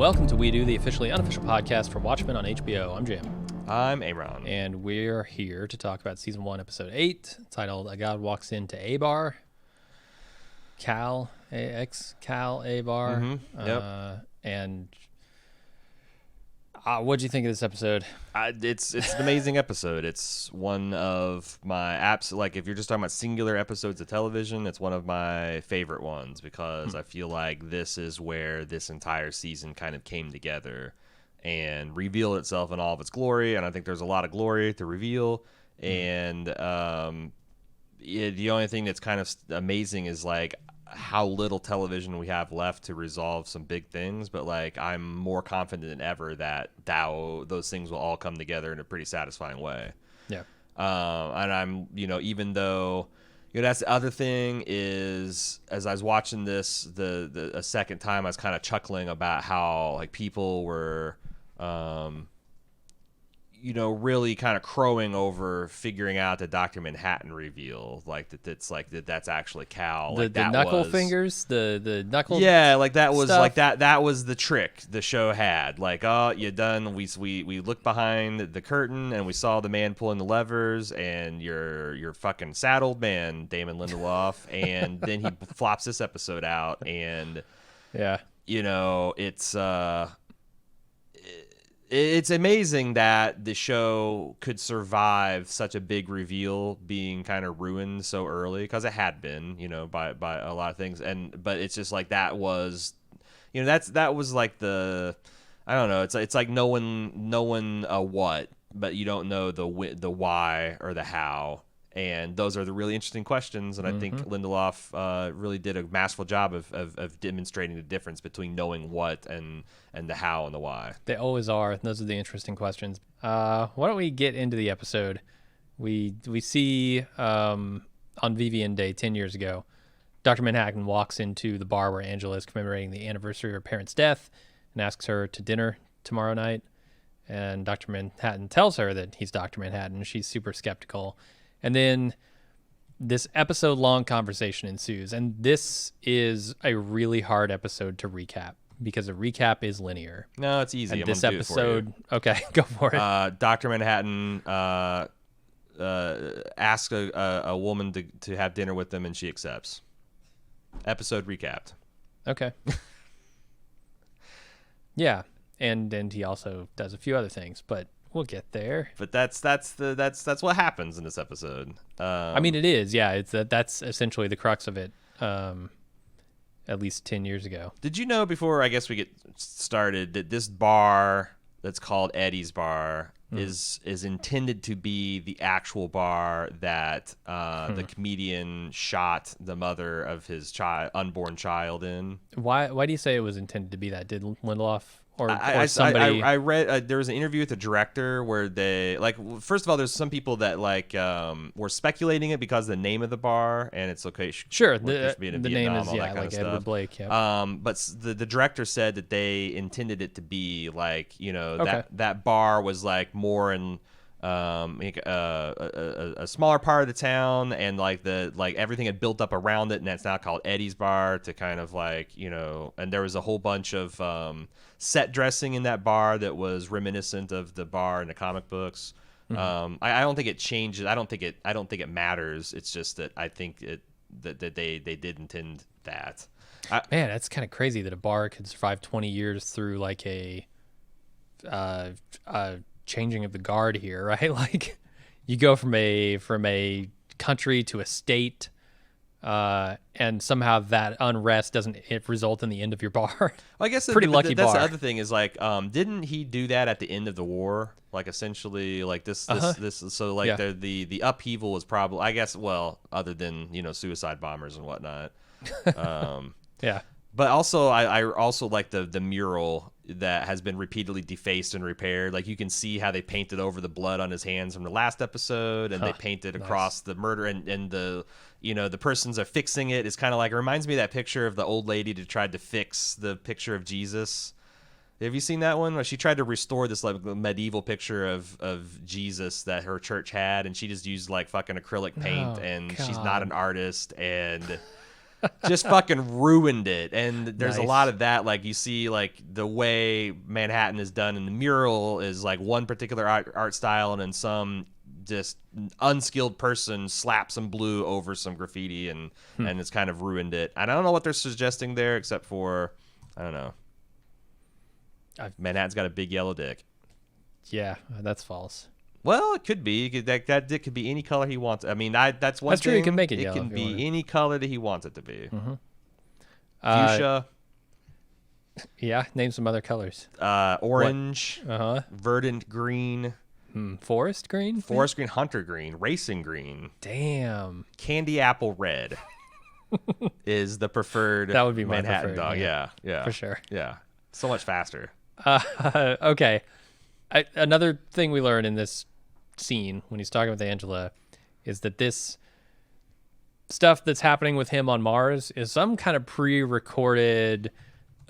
Welcome to We Do, the officially unofficial podcast for Watchmen on HBO. I'm Jim. I'm A.Ron. And we're here to talk about Season 1, Episode 8, titled A God Walks Into Abar. Cal, A-X, Cal, Abar. Mm-hmm. Yep. And what'd you think of this episode? It's an amazing episode. It's one of my like, if you're just talking about singular episodes of television, it's one of my favorite ones because I feel like this is where this entire season kind of came together and revealed itself in all of its glory. And I think there's a lot of glory to reveal. And the only thing that's kind of amazing is like how little television we have left to resolve some big things, but like I'm more confident than ever that those things will all come together in a pretty satisfying way. Yeah. And I'm, even though, that's the other thing is, as I was watching this a second time, I was kind of chuckling about how like people were really kind of crowing over figuring out the Dr. Manhattan reveal, like that's actually Cal. The knuckle fingers, the knuckle. Yeah, like that was stuff. like that was the trick the show had. Like, oh, you done. We looked behind the curtain and we saw the man pulling the levers, and you're fucking saddled, man, Damon Lindelof, and then he flops this episode out, and yeah, it's amazing that the show could survive such a big reveal being kind of ruined so early, because it had been, by a lot of things. But it's just like that was, that was like I don't know. It's like knowing what, but you don't know the why or the how. And those are the really interesting questions, and I think Lindelof really did a masterful job of demonstrating the difference between knowing what and the how and the why. They always are. Those are the interesting questions. Why don't we get into the episode? We see on Vivian Day 10 years ago, Dr. Manhattan walks into the bar where Angela is commemorating the anniversary of her parents' death and asks her to dinner tomorrow night. And Dr. Manhattan tells her that he's Dr. Manhattan. She's super skeptical. And then this episode-long conversation ensues, and this is a really hard episode to recap because a recap is linear. No, it's easy. And this episode, okay, go for it. Dr. Manhattan asks a woman to have dinner with them, and she accepts. Episode recapped. Okay. Yeah, and he also does a few other things, but we'll get there. But that's what happens in this episode. I mean, it is. Yeah, that's essentially the crux of it. At least 10 years ago. Did you know, before I guess we get started, that this bar that's called Eddie's Bar is intended to be the actual bar that the comedian shot the mother of his unborn child in? Why do you say it was intended to be that? Did Lindelof or somebody? I read there was an interview with the director where they, like, first of all, there's some people that like were speculating it because of the name of the bar, and it's okay. Sure, the name is like Edward Blake. Yeah. But the director said that they intended it to be like, that bar was like more in a smaller part of the town, and like everything had built up around it, and that's now called Eddie's Bar, to kind of like, and there was a whole bunch of set dressing in that bar that was reminiscent of the bar in the comic books. I don't think it changes. I don't think it matters. It's just that I think that they did intend that. Man, that's kind of crazy that a bar could survive 20 years through like a changing of the guard here, right? Like you go from a country to a state, and somehow that unrest doesn't result in the end of your bar. Well, I guess pretty lucky that's bar. The other thing is like, didn't he do that at the end of the war? Like essentially, like this. So like the upheaval was probably, I guess, well, other than suicide bombers and whatnot. Yeah. But also, I also like the mural that has been repeatedly defaced and repaired. Like you can see how they painted over the blood on his hands from the last episode, and they painted across the murder, and the the persons are fixing it. It's kind of like, it reminds me of that picture of the old lady that tried to fix the picture of Jesus. Have you seen that one? Where she tried to restore this like medieval picture of Jesus that her church had, and she just used like fucking acrylic paint, and she's not an artist, and just fucking ruined it. And there's a Nice. lot of that. Like you see, like the way Manhattan is done in the mural is like one particular art style, and then some just unskilled person slaps some blue over some graffiti, and it's kind of ruined it. And I don't know what they're suggesting there, except for I don't know. Manhattan's got a big yellow dick. Yeah, that's false. Well, it could be. That dick could be any color he wants. I mean, that's one That's thing. true. He can make it It yellow can if you be want it. any color that he wants it to be. Uh, Fuchsia, Yeah, name some other colors. orange, Uh-huh. verdant green, Forest green? forest green, hunter green, racing green, Damn. candy apple red is the preferred That would be my Manhattan preferred, dog. yeah. Yeah. For sure. Yeah. So much faster. Okay. Another thing we learn in this scene when he's talking with Angela is that this stuff that's happening with him on Mars is some kind of pre-recorded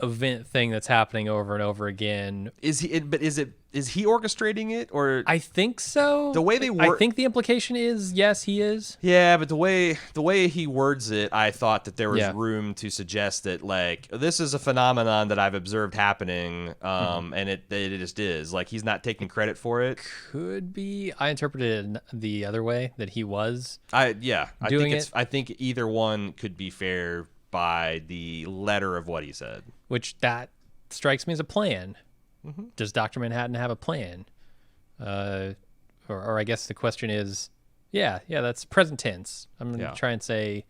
event thing that's happening over and over again. Is he orchestrating it, or I think so. The way they I work- think the implication is yes, he is. Yeah, but the way he words it, I thought that there was Yeah. room to suggest that like this is a phenomenon that I've observed happening, and it just is. Like he's not taking credit for it. Could be. I interpreted it the other way, that he was. I Doing think it. I think either one could be fair by the letter of what he said. Which that strikes me as a plan. Does Dr. Manhattan have a plan? Or I guess the question is, yeah, that's present tense. I'm going to try and say,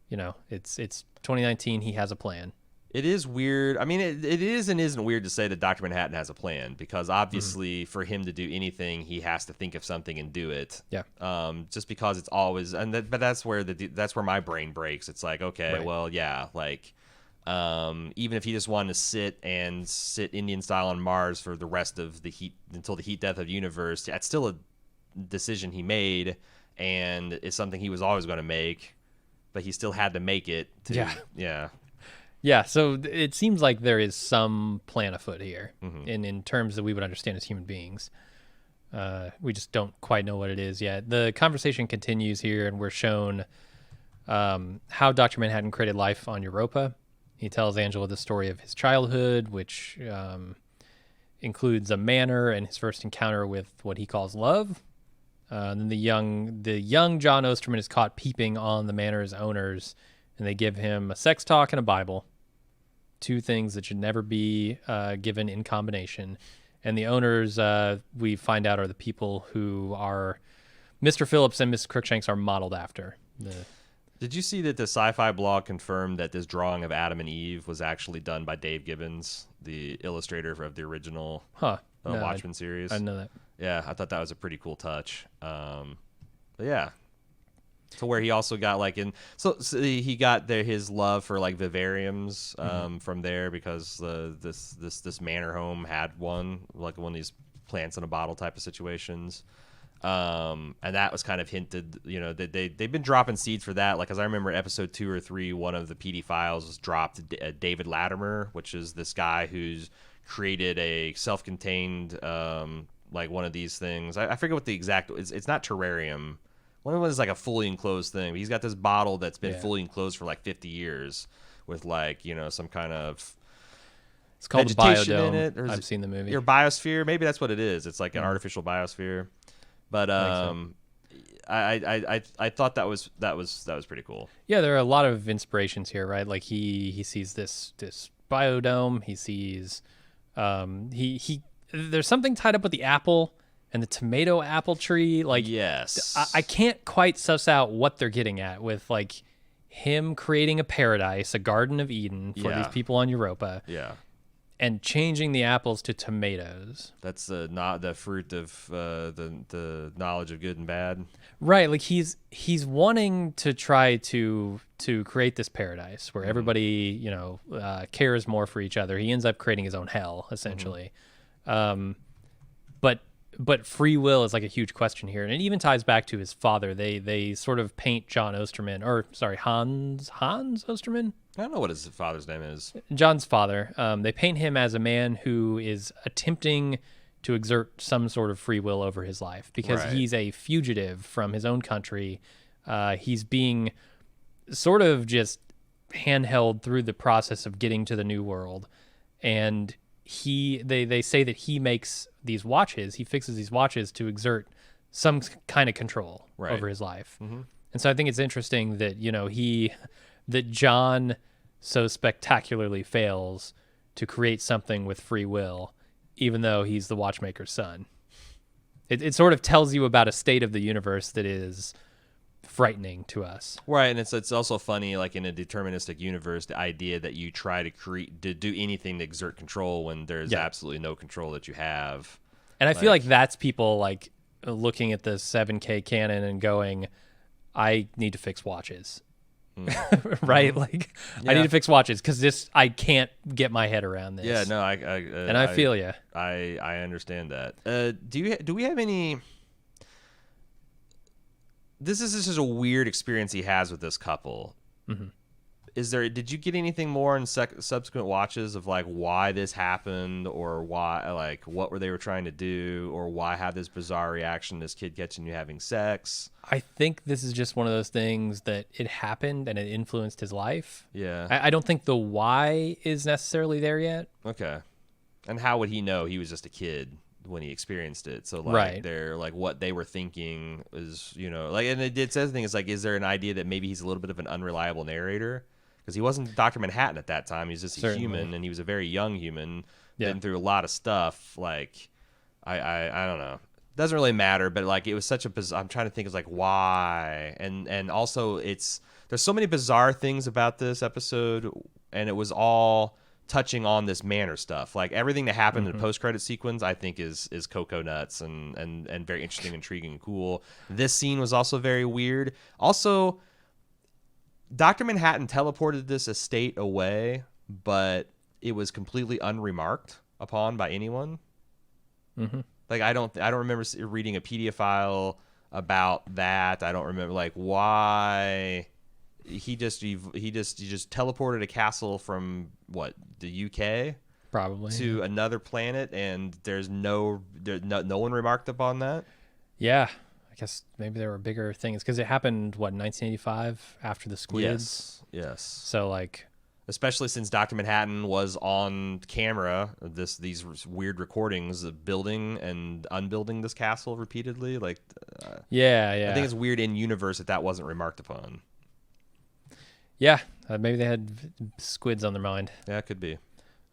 it's 2019. He has a plan. It is weird. I mean, it is and isn't weird to say that Dr. Manhattan has a plan, because obviously for him to do anything, he has to think of something and do it. Yeah. Just because it's always, but that's where that's where my brain breaks. It's like, okay, Right. well, yeah, like, even if he just wanted to sit Indian style on Mars for the rest of the heat until the heat death of the universe, that's still a decision he made, and it's something he was always going to make, but he still had to make it. Yeah, so it seems like there is some plan afoot here, in terms that we would understand as human beings. We just don't quite know what it is yet. The conversation continues here, and we're shown how Dr. Manhattan created life on Europa. He tells Angela the story of his childhood, which includes a manor and his first encounter with what he calls love. And then the young John Osterman is caught peeping on the manor's owners, and they give him a sex talk and a Bible. Two things that should never be given in combination. And the owners, we find out, are the people who are Mr. Phillips and Mrs. Crookshanks are modeled after. Did you see that the Sci-Fi blog confirmed that this drawing of Adam and Eve was actually done by Dave Gibbons, the illustrator of the original Watchmen series? I didn't know that. Yeah, I thought that was a pretty cool touch. But yeah. To where he also got so he got his love for like vivariums from there, because this manor home had one of these plants in a bottle type of situations, and that was kind of hinted, that they've been dropping seeds for that. Like, as I remember, episode 2 or 3, one of the PD files was dropped. David Latimer, which is this guy who's created a self-contained one of these things. I forget what the exact. It's not terrarium. One of them is like a fully enclosed thing. But he's got this bottle that's been fully enclosed for like 50 years with some kind of It's called the vegetation Biodome. in it. Or I've seen the movie. Your biosphere, maybe that's what it is. It's like an artificial biosphere. But I thought that was pretty cool. Yeah, there are a lot of inspirations here, right? Like he sees this biodome. He sees there's something tied up with the apple and the tomato apple tree. Like, yes, I can't quite suss out what they're getting at with like him creating a paradise, a Garden of Eden for these people on Europa. Yeah. And changing the apples to tomatoes. That's not the fruit of the knowledge of good and bad. Right, like he's wanting to try to create this paradise where everybody cares more for each other. He ends up creating his own hell essentially, but free will is like a huge question here, and it even ties back to his father. They sort of paint John Osterman, or sorry, Hans Osterman. I don't know what his father's name is. John's father. They paint him as a man who is attempting to exert some sort of free will over his life because he's a fugitive from his own country. He's being sort of just handheld through the process of getting to the new world, and they say that he makes these watches, he fixes these watches to exert some kind of control over his life. And so I think it's interesting that, that John so spectacularly fails to create something with free will, even though he's the watchmaker's son. It sort of tells you about a state of the universe that is frightening to us. Right, and it's also funny, like in a deterministic universe, the idea that you try to do anything to exert control when there's absolutely no control that you have. And I feel like that's people like looking at the 7K canon and going, I need to fix watches. Right? Like, I need to fix watches because I can't get my head around this. Yeah, no, I feel you. I understand that. Do we have any? This is just a weird experience he has with this couple. Did you get anything more in subsequent watches of like why this happened, or why, like what they were trying to do, or why have this bizarre reaction, this kid catching you having sex? I think this is just one of those things that it happened and it influenced his life. Yeah. I don't think the why is necessarily there yet. Okay. And how would he know? He was just a kid when he experienced it. So like they're like what they were thinking is, like, and it says the thing is like, is there an idea that maybe he's a little bit of an unreliable narrator? Because he wasn't Dr. Manhattan at that time. He was just a human, and he was a very young human. Been through a lot of stuff. Like, I don't know. Doesn't really matter, but like it was such a bizarre. I'm trying to think of like why, and also there's so many bizarre things about this episode, and it was all touching on this Manor stuff. Like everything that happened in the post-credit sequence, I think is cocoa nuts and very interesting, intriguing, and cool. This scene was also very weird. Also, Dr. Manhattan teleported this estate away, but it was completely unremarked upon by anyone. Like I don't remember reading a PDF file about that. I don't remember like why he just teleported a castle from the UK probably to another planet, and there's no one remarked upon that. Yeah. I guess maybe there were bigger things because it happened, in 1985 after the Squids? Yes. So, like... Especially since Dr. Manhattan was on camera, these weird recordings of building and unbuilding this castle repeatedly. Like, yeah. I think it's weird in universe that wasn't remarked upon. Yeah, maybe they had Squids on their mind. Yeah, it could be.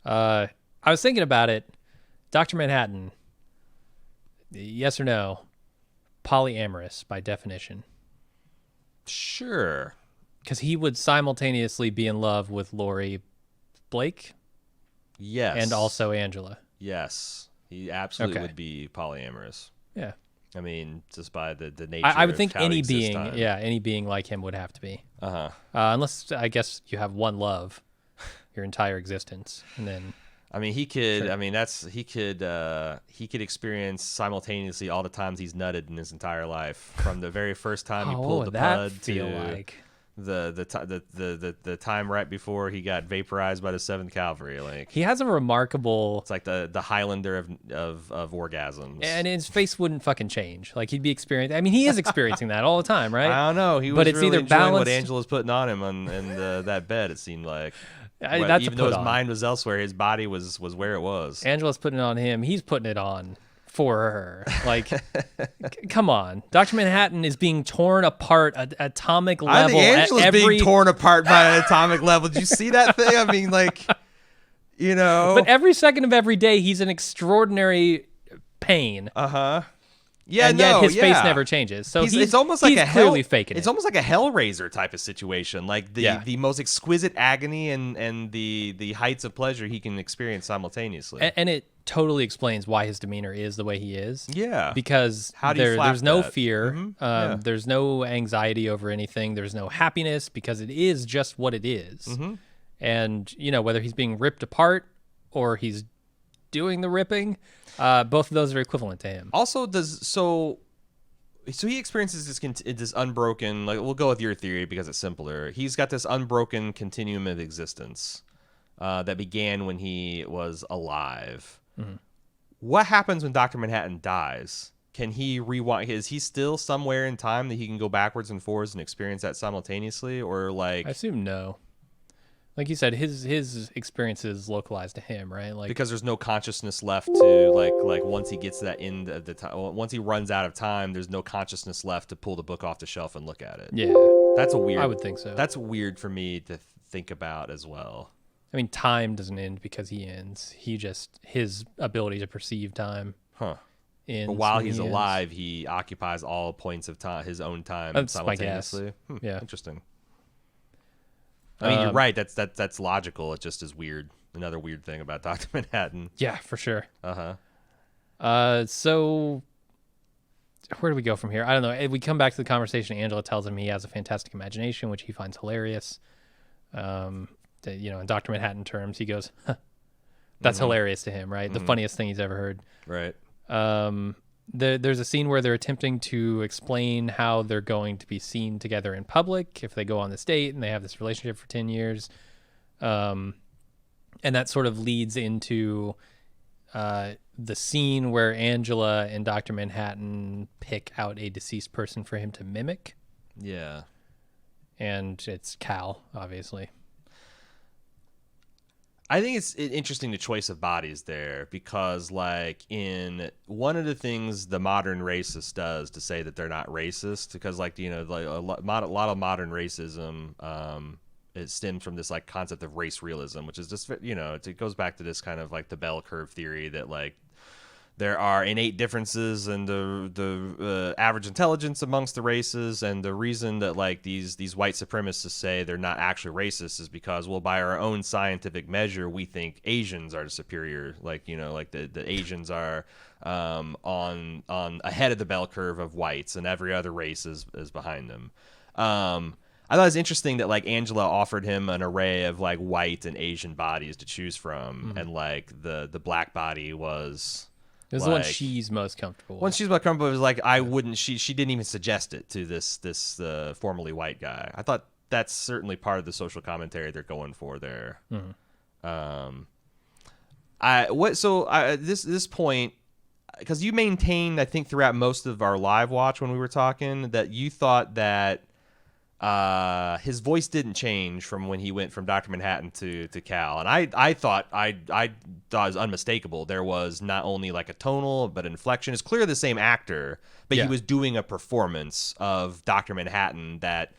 I was thinking about it. Dr. Manhattan, yes or no? Polyamorous by definition. Sure. Because he would simultaneously be in love with Lori Blake. Yes. And also Angela. Yes. He absolutely would be polyamorous. Yeah. I mean, just by the nature I would think of how any he exists being, on. any being like him would have to be. Unless, I guess, you have one love your entire existence. And then... I mean, he could. Sure. I mean, he could experience simultaneously all the times he's nutted in his entire life, from the very first time he pulled the pud to the time right before he got vaporized by the 7th Cavalry. Like he has a remarkable. It's like the Highlander of orgasms, and his face wouldn't fucking change. Like he'd be experiencing. I mean, he is experiencing that all the time, right? I don't know. He was but it's really either enjoying balanced... what Angela's putting on him in that bed. It seemed like. Even though his mind was elsewhere, his body was where it was. Angela's putting it on him. He's putting it on for her. Like, come on. Dr. Manhattan is being torn apart at atomic level. I think Angela's being torn apart by an atomic level. Did you see that thing? I mean, like, But every second of every day, he's in extraordinary pain. Yeah, and yet his face never changes. So it's almost like he's clearly faking it. It's almost like a Hellraiser type of situation, like the most exquisite agony and the heights of pleasure he can experience simultaneously. And it totally explains why his demeanor is the way he is. Yeah, because there's no fear, there's no anxiety over anything, there's no happiness because it is just what it is. And whether he's being ripped apart or he's doing the ripping. Both of those are equivalent to him. Also, so he experiences this unbroken. Like we'll go with your theory because it's simpler. He's got this unbroken continuum of existence that began when he was alive. What happens when Dr. Manhattan dies? Can he rewind? Is he still somewhere in time that he can go backwards and forwards and experience that simultaneously, or like? I assume no. Like you said, his experience is localized to him, right? Like because there's no consciousness left to like once he gets to that end of the time, once he runs out of time, there's no consciousness left to pull the book off the shelf and look at it. yeah, That's a weird. I would think so. That's weird for me to think about as well. I mean, time doesn't end because he ends. His ability to perceive time. Huh. Ends But while when he's he ends. alive, he occupies all points of time, his own time That's my guess. simultaneously. Yeah. Interesting. I mean, you're right. That's logical. It just is weird. Another weird thing about Dr. Manhattan. Yeah, for sure. Uh-huh. So where do we go from here? I don't know. We come back to the conversation. Angela tells him he has a fantastic imagination, which he finds hilarious. In Dr. Manhattan terms, he goes, huh. That's hilarious to him, right? The funniest thing he's ever heard. Right. There's a scene where they're attempting to explain how they're going to be seen together in public if they go on this date and they have this relationship for 10 years. And that sort of leads into the scene where Angela and Dr. Manhattan pick out a deceased person for him to mimic. Yeah. And it's Cal, obviously. I think it's interesting the choice of bodies there because, like, in one of the things the modern racist does to say that they're not racist, because, like, a lot of modern racism, it stems from this like concept of race realism, which is just it goes back to this kind of like the bell curve theory that like there are innate differences in the average intelligence amongst the races, and the reason that like these white supremacists say they're not actually racist is because, well, by our own scientific measure, we think Asians are the superior, like the Asians are on ahead of the bell curve of whites, and every other race is behind them. I thought it was interesting that like Angela offered him an array of like white and Asian bodies to choose from, and like the black body was. It was the one she's most comfortable with. When she's most comfortable, it was like I wouldn't. She didn't even suggest it to this formerly white guy. I thought that's certainly part of the social commentary they're going for there. This point, because you maintained, I think, throughout most of our live watch when we were talking that you thought that his voice didn't change from when he went from Dr. Manhattan to Cal, and I thought it was unmistakable. There was not only like a tonal but inflection. It's clear the same actor, but he was doing a performance of Dr. Manhattan that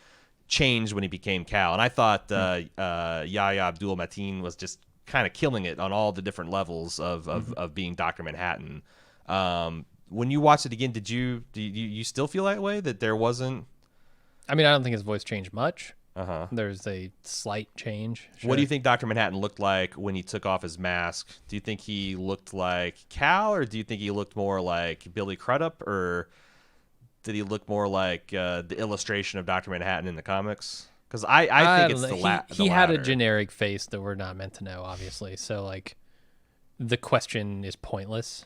changed when he became Cal. And I thought Yahya Abdul-Mateen was just kind of killing it on all the different levels of being Dr. Manhattan. When you watched it again, do you still feel that way, that there wasn't? I mean, I don't think his voice changed much. Uh-huh. There's a slight change. Sure. What do you think Dr. Manhattan looked like when he took off his mask? Do you think he looked like Cal, or do you think he looked more like Billy Crudup, or did he look more like the illustration of Dr. Manhattan in the comics? Because I think it's the latter. He had a generic face that we're not meant to know, obviously. So like, the question is pointless.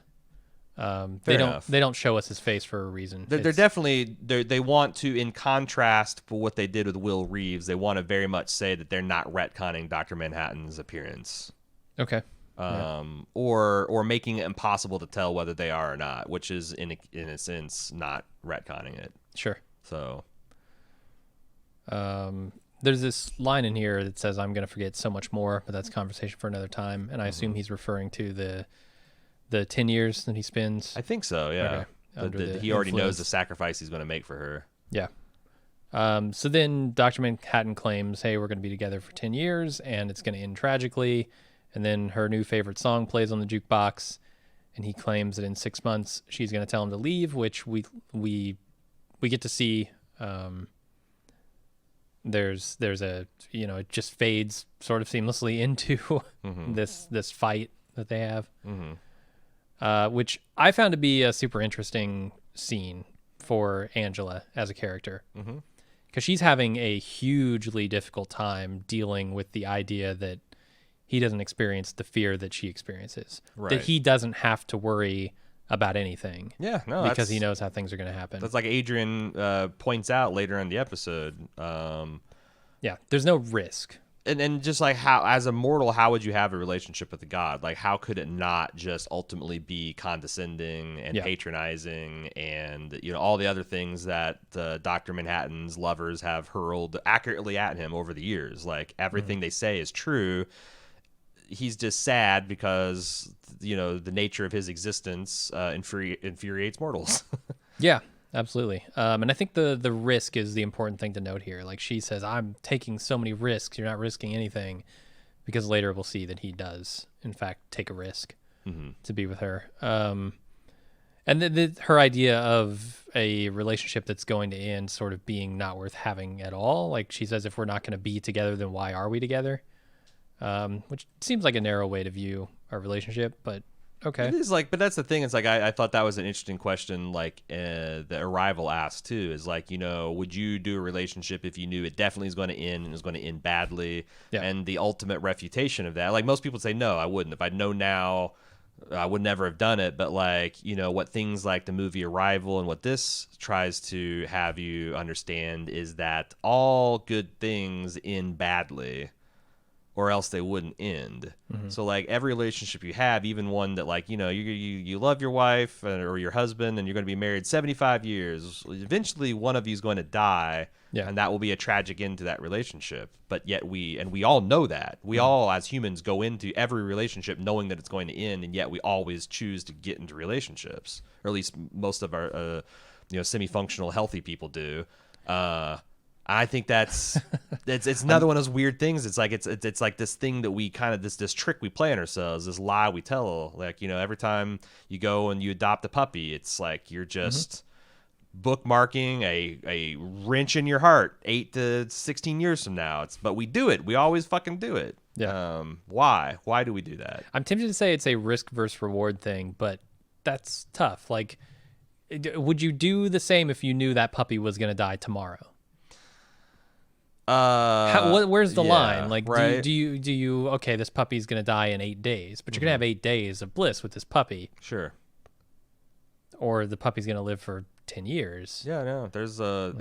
They don't show us his face for a reason. They're definitely they want to, in contrast for what they did with Will Reeves, they want to very much say that they're not retconning Dr. Manhattan's appearance. Okay. Or making it impossible to tell whether they are or not, which is in a sense not retconning it. Sure. So there's this line in here that says, "I'm going to forget so much more," but that's conversation for another time. And I assume he's referring to the 10 years that he spends. I think so, yeah. Okay. He already knows the sacrifice he's going to make for her. Yeah. So then Dr. Manhattan claims, hey, we're going to be together for 10 years, and it's going to end tragically. And then her new favorite song plays on the jukebox, and he claims that in 6 months she's going to tell him to leave, which we get to see. There's a, it just fades sort of seamlessly into this fight that they have. Which I found to be a super interesting scene for Angela as a character. Because she's having a hugely difficult time dealing with the idea that he doesn't experience the fear that she experiences. Right. That he doesn't have to worry about anything. Yeah, no, because he knows how things are going to happen. That's like Adrian points out later in the episode. Yeah, there's no risk. and just like how, as a mortal, how would you have a relationship with a god? Like, how could it not just ultimately be condescending and patronizing and, you know, all the other things that Dr. Manhattan's lovers have hurled accurately at him over the years? Like, everything they say is true. He's just sad because, you know, the nature of his existence infuriates mortals. Yeah. Absolutely. And I think the risk is the important thing to note here. Like she says, I'm taking so many risks. You're not risking anything, because later we'll see that he does, in fact, take a risk to be with her. And her idea of a relationship that's going to end sort of being not worth having at all. Like she says, if we're not going to be together, then why are we together? Which seems like a narrow way to view our relationship, but okay. It is like, but that's the thing. It's like, I thought that was an interesting question. Like the Arrival asked too, is like, you know, would you do a relationship if you knew it definitely is going to end and is going to end badly? Yeah. And the ultimate refutation of that, like most people say, no, I wouldn't. If I'd known now, I would never have done it. But like, you know, what things like the movie Arrival and what this tries to have you understand is that all good things end badly, or else they wouldn't end. So like every relationship you have, even one that like, you know, you love your wife or your husband and you're going to be married 75 years, eventually one of you is going to die, and that will be a tragic end to that relationship. But yet we all know that. We all as humans go into every relationship knowing that it's going to end, and yet we always choose to get into relationships, or at least most of our you know, semi-functional healthy people do. I think that's it's another one of those weird things. It's like it's like this thing that we kind of this trick we play on ourselves, this lie we tell. Like, you know, every time you go and you adopt a puppy, it's like you're just bookmarking a wrench in your heart 8 to 16 years from now. But we do it. We always fucking do it. Yeah. Why? Why do we do that? I'm tempted to say it's a risk versus reward thing, but that's tough. Like, would you do the same if you knew that puppy was going to die tomorrow? Where's the line? Like, right? do you okay, this puppy's gonna die in 8 days, but you're gonna have 8 days of bliss with this puppy. Sure. Or the puppy's gonna live for 10 years. Yeah, no. There's a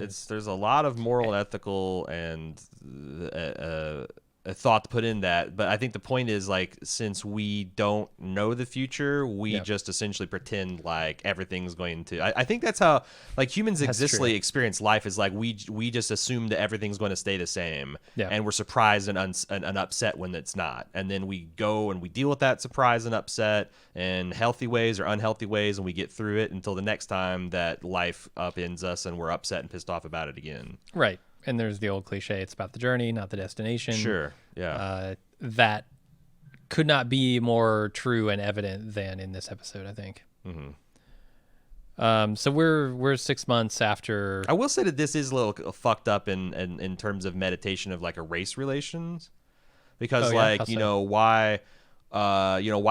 lot of moral and ethical and a thought to put in that, but I think the point is, like, since we don't know the future, we just essentially pretend like everything's going to. I think that's how, like, humans existentially experience life, is like we just assume that everything's going to stay the same, and we're surprised and upset when it's not, and then we go and we deal with that surprise and upset in healthy ways or unhealthy ways, and we get through it until the next time that life upends us and we're upset and pissed off about it again. Right. And there's the old cliche, it's about the journey, not the destination. Sure, yeah. That could not be more true and evident than in this episode, I think. So we're 6 months after. I will say that this is a little fucked up in terms of meditation of like a race relations, because you know, why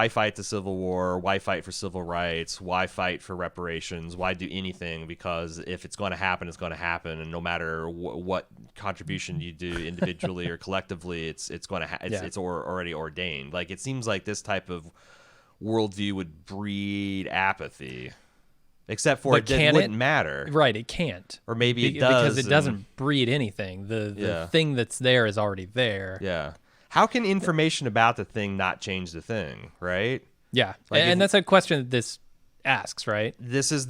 fight the Civil War? Why fight for civil rights? Why fight for reparations? Why do anything? Because if it's going to happen, it's going to happen, and no matter what contribution you do individually or collectively, it's going to it's already ordained. Like, it seems like this type of worldview would breed apathy, except for it wouldn't matter. Right, it can't. Or maybe it does, because it doesn't breed anything. The thing that's there is already there. Yeah. How can information about the thing not change the thing, right? Yeah, like, and that's a question that this asks, right? This is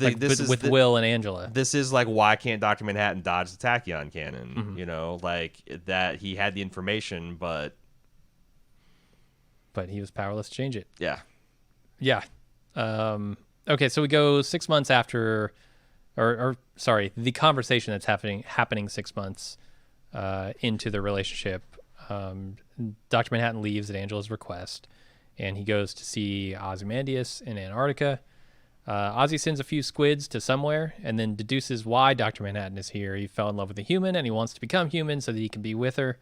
with Will and Angela. This is like, why can't Dr. Manhattan dodge the tachyon cannon? You know, like that he had the information, but he was powerless to change it. Yeah. Yeah. Okay, so we go 6 months after, or sorry, the conversation that's happening 6 months into the relationship. Dr. Manhattan leaves at Angela's request, and he goes to see Ozymandias in Antarctica. Ozzy sends a few squids to somewhere and then deduces why Dr. Manhattan is here. He fell in love with a human, and he wants to become human so that he can be with her.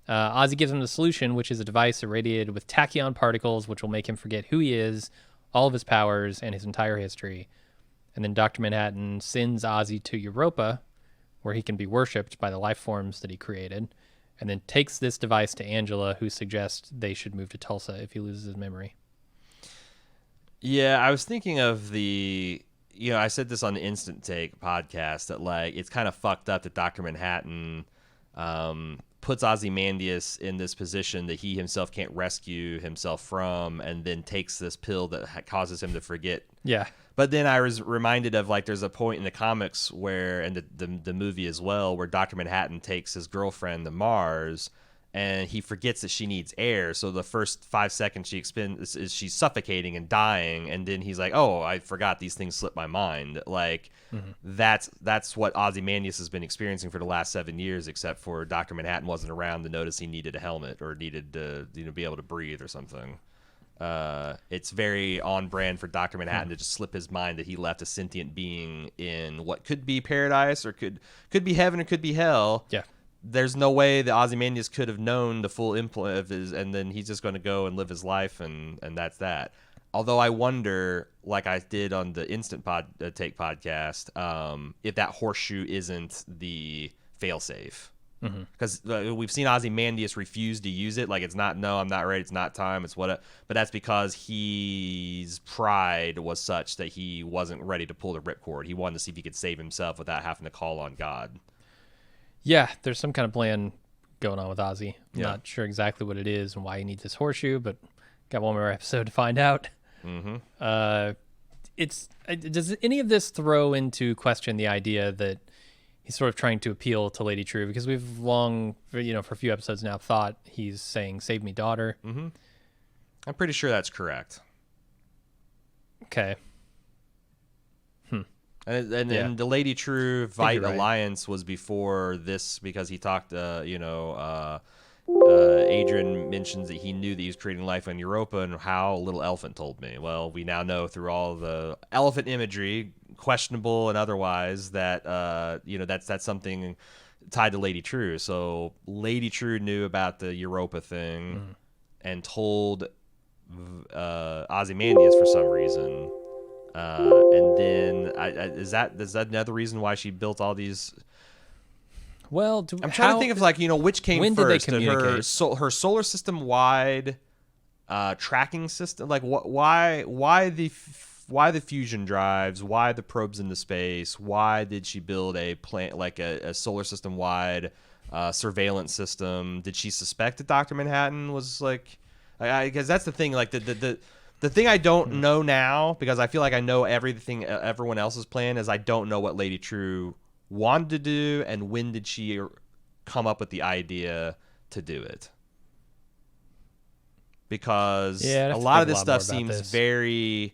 Ozzy gives him the solution, which is a device irradiated with tachyon particles, which will make him forget who he is, all of his powers, and his entire history. And then Dr. Manhattan sends Ozzy to Europa, where he can be worshipped by the life forms that he created, and then takes this device to Angela, who suggests they should move to Tulsa if he loses his memory. Yeah, I was thinking of I said this on the Instant Take podcast, that like it's kind of fucked up that Dr. Manhattan puts Ozymandias in this position that he himself can't rescue himself from, and then takes this pill that causes him to forget. Yeah. But then I was reminded of, like, there's a point in the comics where, and the movie as well, where Dr. Manhattan takes his girlfriend to Mars, and he forgets that she needs air. So the first 5 seconds she expends is she's suffocating and dying, and then he's like, "Oh, I forgot these things slipped my mind." Like, that's what Ozymandias has been experiencing for the last 7 years, except for Dr. Manhattan wasn't around to notice he needed a helmet or needed to be able to breathe or something. It's very on brand for Dr. Manhattan to just slip his mind that he left a sentient being in what could be paradise or could be heaven or could be hell. Yeah. There's no way that Ozymandias could have known the full implant of his, and then he's just going to go and live his life, and that's that. Although I wonder, like I did on the Instant Take podcast, if that horseshoe isn't the failsafe. Because we've seen Ozymandias refuse to use it. Like, it's not, no, I'm not ready. It's not time. It's what. But that's because his pride was such that he wasn't ready to pull the ripcord. He wanted to see if he could save himself without having to call on God. Yeah, there's some kind of plan going on with Ozzy. I'm Yeah. not sure exactly what it is and why he needs this horseshoe, but got one more episode to find out. Does any of this throw into question the idea that he's sort of trying to appeal to Lady Trieu? Because we've long, for a few episodes now, thought he's saying, "Save me, daughter." I'm pretty sure that's correct. Okay. And the Lady Trieu Vite alliance was before this, because he talked, Adrian mentions that he knew that he was creating life on Europa, and how Little Elephant told me. Well, we now know through all the elephant imagery, questionable and otherwise, that that's something tied to Lady Trieu. So Lady Trieu knew about the Europa thing and told Ozymandias for some reason. And then is that another reason why she built all these? Well, I'm trying to think of, like, which came when first. did they communicate? Her solar system wide tracking system. Like, why the fusion drives? Why the probes into space? Why did she build a plant, like a solar system wide surveillance system? Did she suspect that Dr. Manhattan was like? Because that's the thing. Like the thing I don't know now, because I feel like I know everything everyone else's plan, is I don't know what Lady Trieu wanted to do, and when did she come up with the idea to do it? Because a lot of this stuff seems very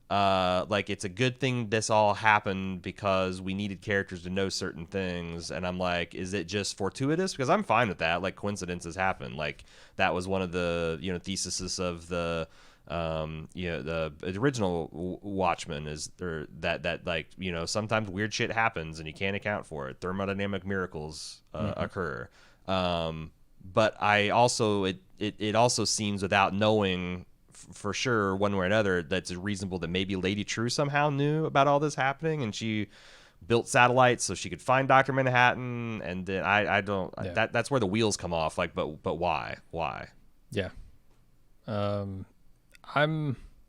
like it's a good thing this all happened because we needed characters to know certain things, and I'm like, is it just fortuitous? Because I'm fine with that. Like, coincidences happen. Like, that was one of the theses of the the original Watchmen, is there that like, sometimes weird shit happens and you can't account for it. Thermodynamic miracles occur. But I also it also seems, without knowing for sure one way or another, that's reasonable that maybe Lady Trieu somehow knew about all this happening, and she built satellites so she could find Dr. Manhattan. And then I don't that's where the wheels come off. Like, but why? Yeah. I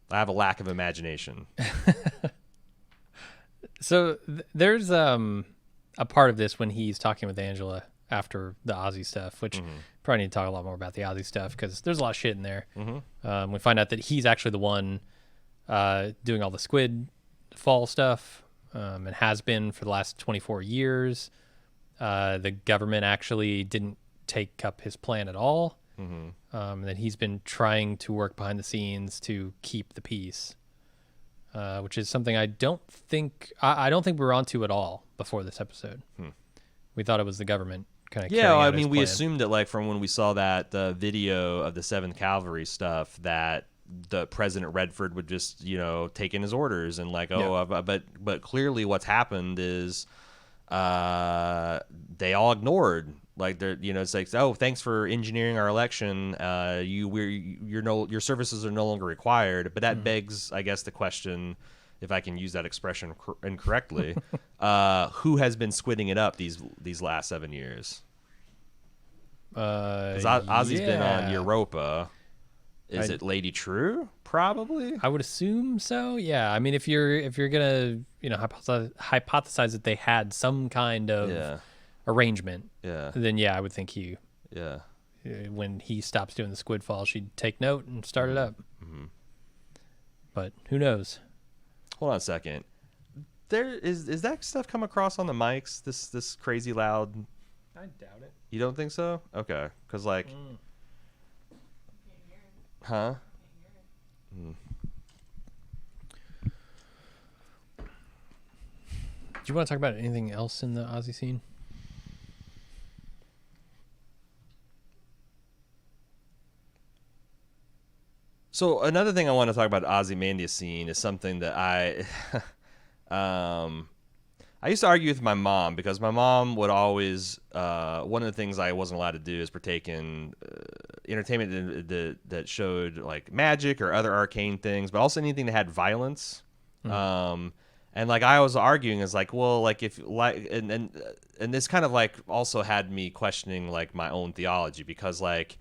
have a lack of imagination. So there's a part of this when he's talking with Angela after the Ozzy stuff, which probably need to talk a lot more about the Ozzy stuff, because there's a lot of shit in there. We find out that he's actually the one doing all the squid fall stuff, and has been for the last 24 years. The government actually didn't take up his plan at all. That he's been trying to work behind the scenes to keep the peace, which is something I don't think we were onto at all before this episode. We thought it was the government kind of. Yeah, I mean, we assumed that, like, from when we saw that video of the 7th Cavalry stuff, that the President Redford would just take in his orders and, like, but clearly what's happened is they all ignored. Like, they're, it's like, oh, thanks for engineering our election. Your services are no longer required. But that begs, I guess, the question, if I can use that expression incorrectly, who has been squidding it up these last 7 years? Because Ozzy's been on Europa. Is it Lady Trieu? Probably. I would assume so. Yeah. I mean, if you're gonna hypothesize that they had some kind of arrangement, then I would think he Yeah. When he stops doing the squid fall, she'd take note and start it up. Mm-hmm. But who knows? Hold on a second. There is that stuff come across on the mics? This crazy loud. I doubt it. You don't think so? Okay, because like, huh? Mm. Do you want to talk about anything else in the Ozzy scene? So another thing I want to talk about Ozymandias scene is something that I used to argue with my mom, because my mom would always one of the things I wasn't allowed to do is partake in entertainment that showed like magic or other arcane things, but also anything that had violence. And like I was arguing is like, well, like if like and this kind of like also had me questioning like my own theology, because like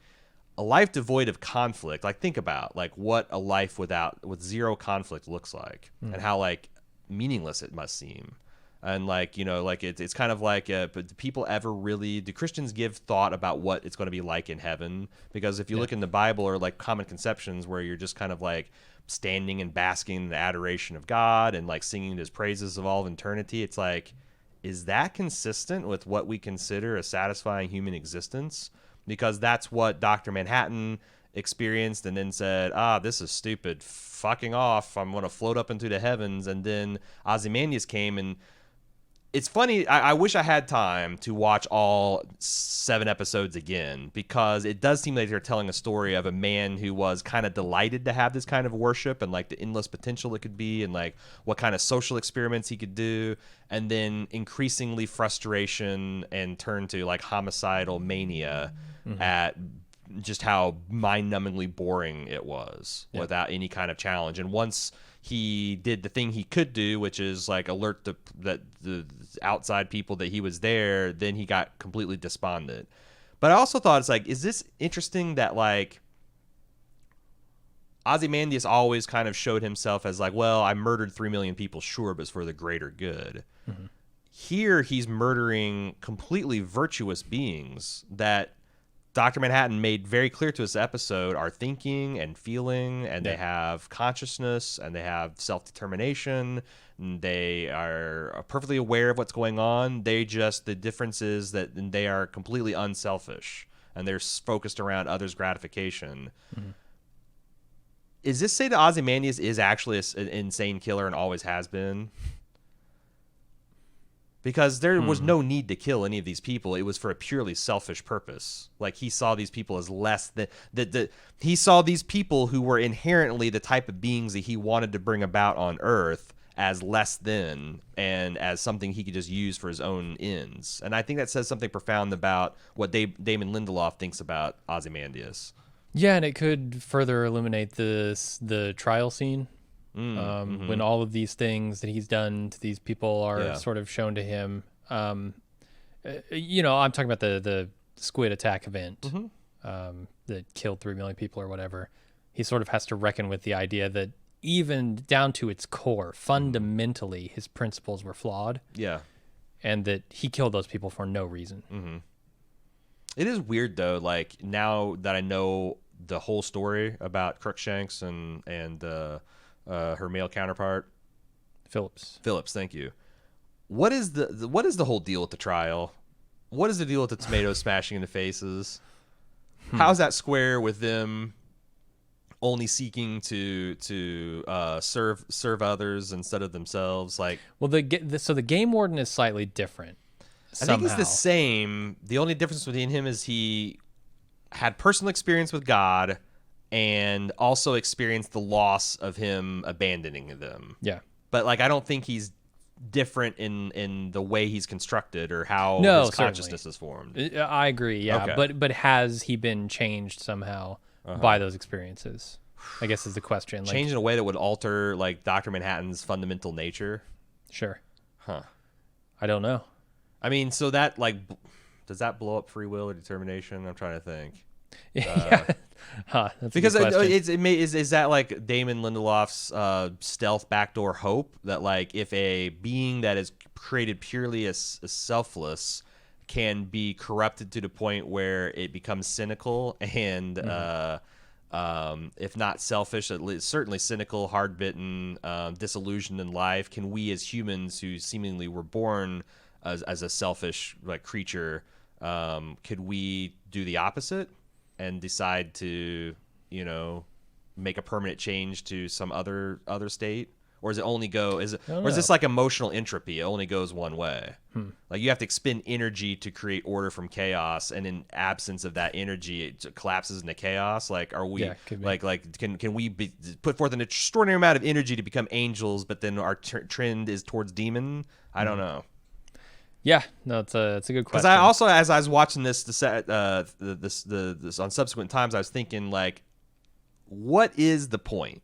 a life devoid of conflict, like think about like what a life with zero conflict looks like, and how like meaningless it must seem. And like, you know, like it's kind of like, but do Christians give thought about what it's going to be like in heaven? Because if you look in the Bible, or like common conceptions where you're just kind of like standing and basking in the adoration of God and like singing his praises of all of eternity, it's like, is that consistent with what we consider a satisfying human existence? Because that's what Dr. Manhattan experienced, and then said, this is stupid, fucking off, I'm going to float up into the heavens. And then Ozymandias came, and it's funny, I wish I had time to watch all 7 episodes again, because it does seem like they're telling a story of a man who was kind of delighted to have this kind of worship, and like the endless potential it could be, and like what kind of social experiments he could do, and then increasingly frustration and turn to like homicidal mania at just how mind-numbingly boring it was without any kind of challenge. And once he did the thing he could do, which is like alert the outside people that he was there, then he got completely despondent. But I also thought, it's like, is this interesting that like Ozymandias always kind of showed himself as like, well, I murdered 3 million people, sure, but it's for the greater good. Here he's murdering completely virtuous beings that Dr. Manhattan made very clear to this episode are thinking and feeling, and they have consciousness, and they have self-determination, and they are perfectly aware of what's going on. The difference is that they are completely unselfish, and they're focused around others' gratification. Is this say that Ozymandias is actually an insane killer and always has been? Because there was no need to kill any of these people. It was for a purely selfish purpose. Like, he saw these people as less than... He saw these people who were inherently the type of beings that he wanted to bring about on Earth as less than, and as something he could just use for his own ends. And I think that says something profound about what Damon Lindelof thinks about Ozymandias. Yeah, and it could further illuminate the trial scene. When all of these things that he's done to these people are sort of shown to him. You know, I'm talking about the squid attack event that killed 3 million people or whatever. He sort of has to reckon with the idea that even down to its core, fundamentally, his principles were flawed. Yeah. And that he killed those people for no reason. It is weird, though, like, now that I know the whole story about Crookshanks and her male counterpart, Phillips, thank you. What is the whole deal with the trial? What is the deal with the tomatoes smashing in the faces? How's that square with them only seeking to serve others instead of themselves? Like, well, so the game warden is slightly different. Somehow. I think he's the same. The only difference between him is he had personal experience with God, and also experienced the loss of him abandoning them. Yeah. But like, I don't think he's different in the way he's constructed or how his consciousness is formed. I agree, yeah. Okay. But has he been changed somehow by those experiences? I guess is the question. Like, changed in a way that would alter like Dr. Manhattan's fundamental nature? Sure. Huh. I don't know. I mean, so that like, does that blow up free will or determination? I'm trying to think. Yeah. That's because is that like Damon Lindelof's stealth backdoor hope that like if a being that is created purely as selfless can be corrupted to the point where it becomes cynical and if not selfish, at least certainly cynical, hard-bitten, disillusioned in life, can we as humans who seemingly were born as a selfish like creature, could we do the opposite and decide to, you know, make a permanent change to some other state? Or does it only go? Is this like emotional entropy? It only goes one way. Like you have to expend energy to create order from chaos, and in absence of that energy, it collapses into chaos. Like, are we can we put forth an extraordinary amount of energy to become angels, but then our trend is towards demon? I don't know. Yeah, no, it's a good question. Because I also, as I was watching this on subsequent times, I was thinking like, what is the point?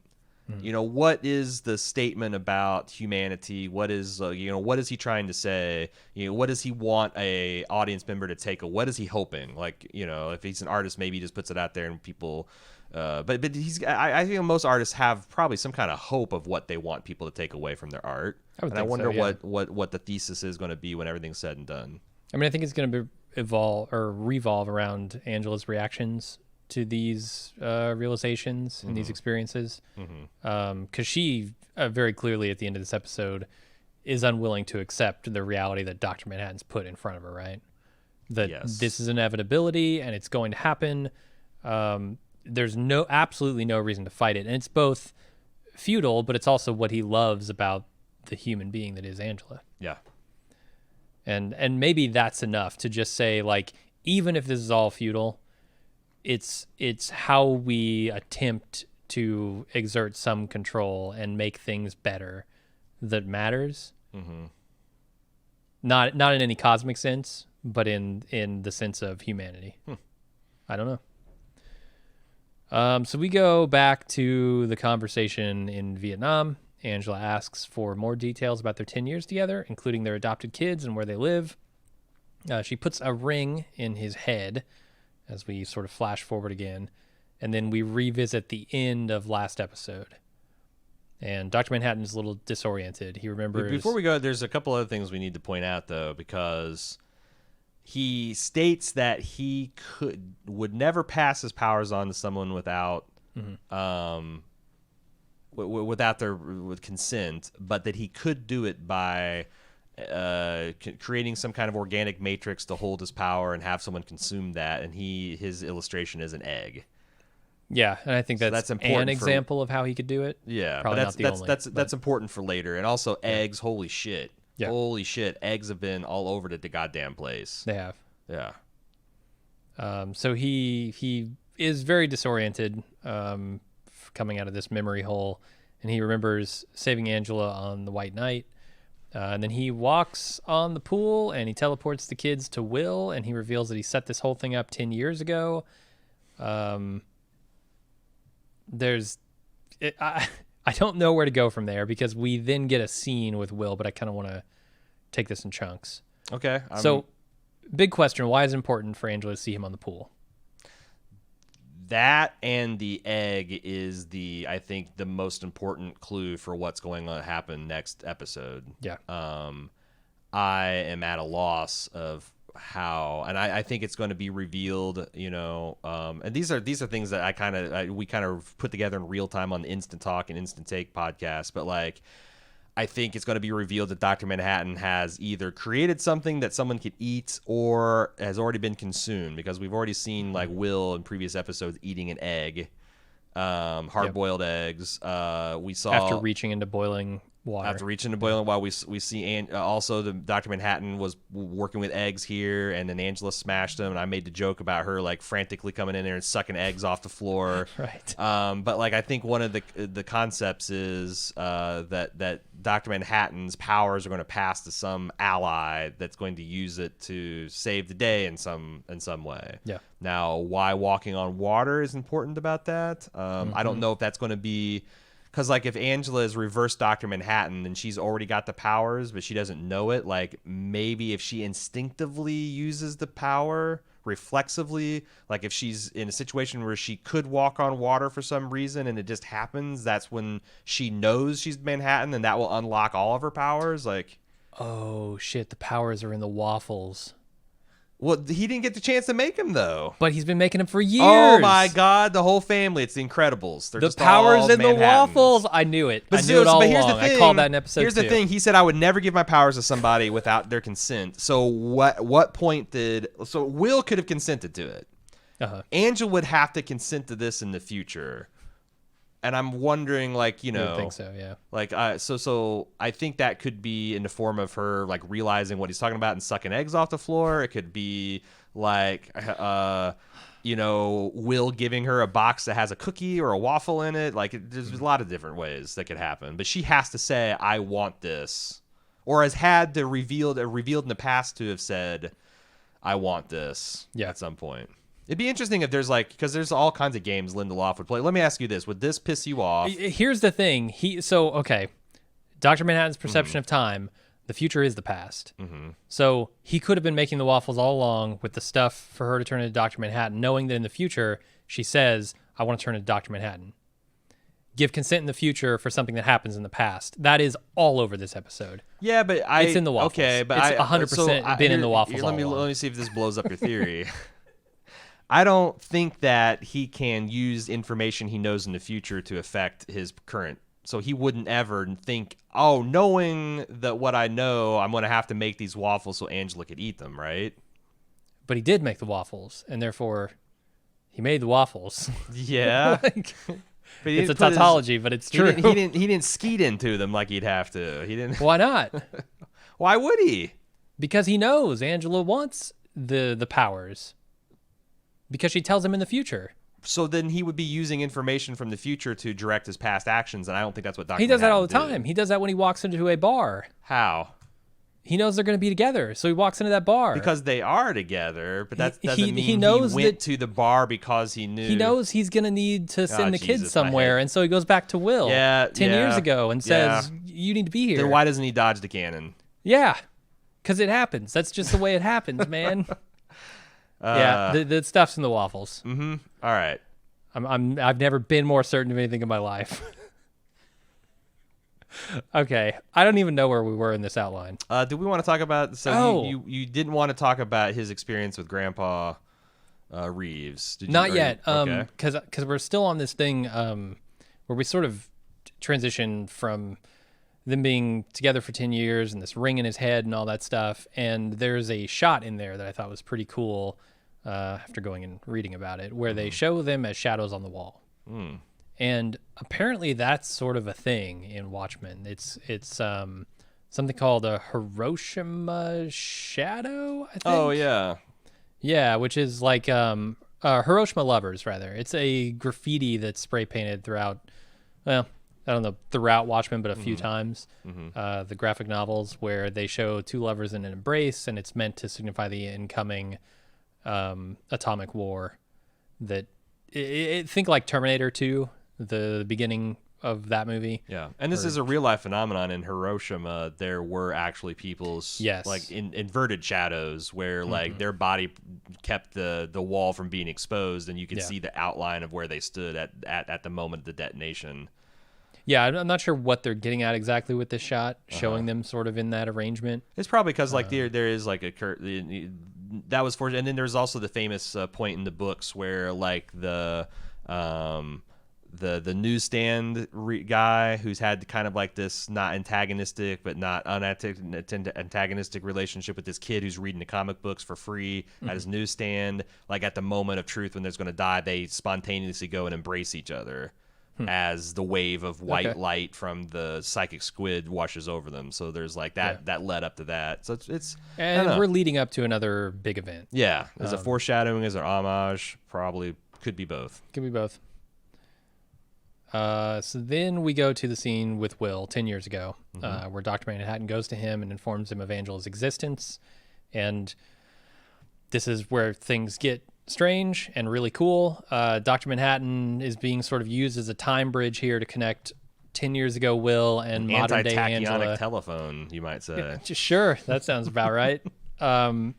You know, what is the statement about humanity? What is what is he trying to say? You know, what does he want a audience member to take? What is he hoping? Like, you know, if he's an artist, maybe he just puts it out there and people. But I think most artists have probably some kind of hope of what they want people to take away from their art. I wonder what the thesis is going to be when everything's said and done. I mean, I think it's going to revolve around Angela's reactions to these realizations and these experiences, because she very clearly at the end of this episode is unwilling to accept the reality that Dr. Manhattan's put in front of her, right? That this is inevitability and it's going to happen. There's absolutely no reason to fight it, and it's both futile, but it's also what he loves about the human being that is Angela. Yeah. And maybe that's enough to just say, like, even if this is all futile, it's how we attempt to exert some control and make things better that matters. Not in any cosmic sense, but in the sense of humanity. I don't know. So we go back to the conversation in Vietnam. Angela asks for more details about their 10 years together, including their adopted kids and where they live. She puts a ring in his head as we sort of flash forward again, and then we revisit the end of last episode. And Dr. Manhattan is a little disoriented. He remembers... Before we go, there's a couple other things we need to point out, though, because he states that he would never pass his powers on to someone without without their consent, but that he could do it by creating some kind of organic matrix to hold his power and have someone consume that, and his illustration is an egg. Yeah, and I think that's an example of how he could do it. Yeah, probably but that's important for later. And also eggs, holy shit. Yeah. Holy shit, eggs have been all over the goddamn place. They have. Yeah. So he is very disoriented coming out of this memory hole, and he remembers saving Angela on the White Knight. And then he walks on the pool and he teleports the kids to Will, and he reveals that he set this whole thing up 10 years ago. I don't know where to go from there, because we then get a scene with Will, but I kind of want to take this in chunks. Okay. So big question, why is it important for Angela to see him on the pool? That and the egg is I think the most important clue for what's going to happen next episode. Yeah. I am at a loss of how, and I think it's going to be revealed, you know, and these are things that we kind of put together in real time on the Instant Talk and Instant Take podcast, but like, I think it's going to be revealed that Dr. Manhattan has either created something that someone could eat or has already been consumed, because we've already seen like Will in previous episodes eating an egg, hard-boiled eggs. We saw after reaching into boiling water. After reaching into boiling water, we see also the Dr. Manhattan was working with eggs here, and then Angela smashed them, and I made the joke about her like frantically coming in there and sucking eggs off the floor. Right. But like I think one of the concepts is that Dr. Manhattan's powers are going to pass to some ally that's going to use it to save the day in some way. Yeah. Now, why walking on water is important about that? I don't know if that's going to be. Because, like, if Angela is reverse Dr. Manhattan, then she's already got the powers, but she doesn't know it. Like, maybe if she instinctively uses the power reflexively, like if she's in a situation where she could walk on water for some reason and it just happens, that's when she knows she's Manhattan, and that will unlock all of her powers. Like, oh, shit, the powers are in the waffles. Well, he didn't get the chance to make him, though. But he's been making them for years. Oh, my God. The whole family. It's the Incredibles. They're the just powers all and the Manhattans. waffles. I knew it. I knew it all here's along. the thing. I called that in episode 2. Here's the thing. He said, I would never give my powers to somebody without their consent. So what point did... So Will could have consented to it. Angela would have to consent to this in the future. And I'm wondering, like, you know... I think so, yeah. Like, so I think that could be in the form of her, like, realizing what he's talking about and sucking eggs off the floor. It could be... like you know, Will giving her a box that has a cookie or a waffle in it. Like, there's a lot of different ways that could happen, but she has to say, I want this, or has had to revealed in the past to have said, I want this at some point. It'd be interesting if there's like, because there's all kinds of games Lindelof would play. Let me ask you this. Would this piss you off? Here's the thing. Okay. Dr. Manhattan's perception of time, the future is the past. So he could have been making the waffles all along with the stuff for her to turn into Dr. Manhattan, knowing that in the future she says, I want to turn into Dr. Manhattan. Give consent in the future for something that happens in the past. That is all over this episode. Yeah, but it's in the waffles. Okay, but it's 100% been in the waffles. Let me see if this blows up your theory. I don't think that he can use information he knows in the future to affect his current. So he wouldn't ever think, oh, knowing that what I know, I'm going to have to make these waffles so Angela could eat them, right? But he did make the waffles, and therefore he made the waffles. Yeah. But it's a tautology, but it's true. He didn't skeet into them like he'd have to. He didn't. Why not? Why would he? Because he knows Angela wants the powers. Because she tells him in the future. So then he would be using information from the future to direct his past actions, and I don't think that's what Dr. He does that all the Manhattan time. did. He does that when he walks into a bar. How? He knows they're going to be together, so he walks into that bar. Because they are together, but that doesn't mean he knows he went to the bar because he knew. He knows he's going to need to send the kids somewhere, and so he goes back to Will 10 years ago and says, you need to be here. Then why doesn't he dodge the cannon? Yeah, because it happens. That's just the way it happens, man. Yeah, the stuff's in the waffles. Mm-hmm. All right. I've never been more certain of anything in my life. Okay, I don't even know where we were in this outline. Do we want to talk about? So you didn't want to talk about his experience with Grandpa Reeves? Not yet. Because we're still on this thing where we sort of transition from them being together for 10 years and this ring in his head and all that stuff. And there's a shot in there that I thought was pretty cool after going and reading about it, where they show them as shadows on the wall. And apparently that's sort of a thing in Watchmen. It's something called a Hiroshima shadow, I think. Oh, yeah. Yeah, which is like Hiroshima Lovers, rather. It's a graffiti that's spray painted throughout, well, I don't know, throughout Watchmen, but a few times. The graphic novels where they show two lovers in an embrace, and it's meant to signify the incoming atomic war. That think like Terminator 2, the beginning of that movie. Yeah, and this is a real life phenomenon in Hiroshima. There were actually people's like inverted shadows where like their body kept the wall from being exposed, and you could see the outline of where they stood at the moment of the detonation. Yeah, I'm not sure what they're getting at exactly with this shot, showing them sort of in that arrangement. It's probably because like there is like that was for, and then there's also the famous point in the books where like the newsstand guy who's had kind of like this not antagonistic but not antagonistic relationship with this kid who's reading the comic books for free at his newsstand. Like at the moment of truth when there's going to die, they spontaneously go and embrace each other. As the wave of white light from the psychic squid washes over them. So there's like that led up to that. So it's and we're leading up to another big event. Yeah. As a foreshadowing, as an homage, probably could be both. Could be both. So then we go to the scene with Will 10 years ago, where Dr. Manhattan goes to him and informs him of Angela's existence. And this is where things get strange and really cool. Dr. Manhattan is being sort of used as a time bridge here to connect 10 years ago Will and modern day Angela. Telephone, you might say. Sure, that sounds about right. And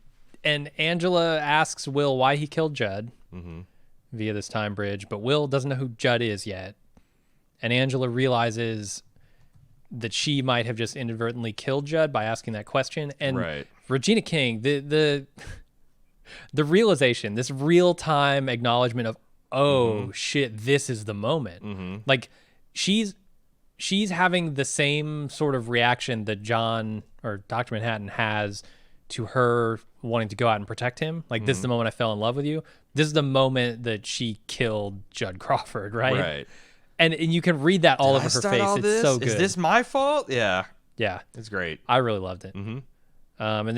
Angela asks Will why he killed Judd via this time bridge, but Will doesn't know who Judd is yet. And Angela realizes that she might have just inadvertently killed Judd by asking that question. And Regina King, the realization, this real-time acknowledgement of, oh shit, this is the moment. Like she's having the same sort of reaction that John or Dr. Manhattan has to her wanting to go out and protect him. Like, this is the moment I fell in love with you. This is the moment that she killed Judd Crawford, right? Right. And you can read that all over her face. It's so good. Is this my fault? Yeah. Yeah. It's great. I really loved it. And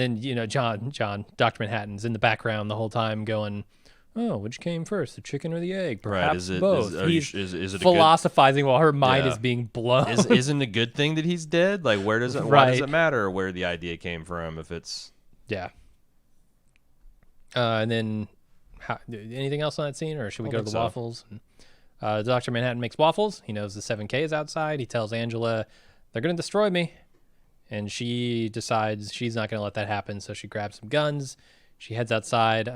then, you know, John, Dr. Manhattan's in the background the whole time going, oh, which came first, the chicken or the egg? Perhaps both. He's philosophizing while her mind is being blown. Isn't it a good thing that he's dead? Like, why does it matter where the idea came from if it's... Yeah. And then, anything else on that scene, or should we go to the waffles? Dr. Manhattan makes waffles. He knows the 7K is outside. He tells Angela, they're going to destroy me. And she decides she's not going to let that happen, so she grabs some guns. She heads outside.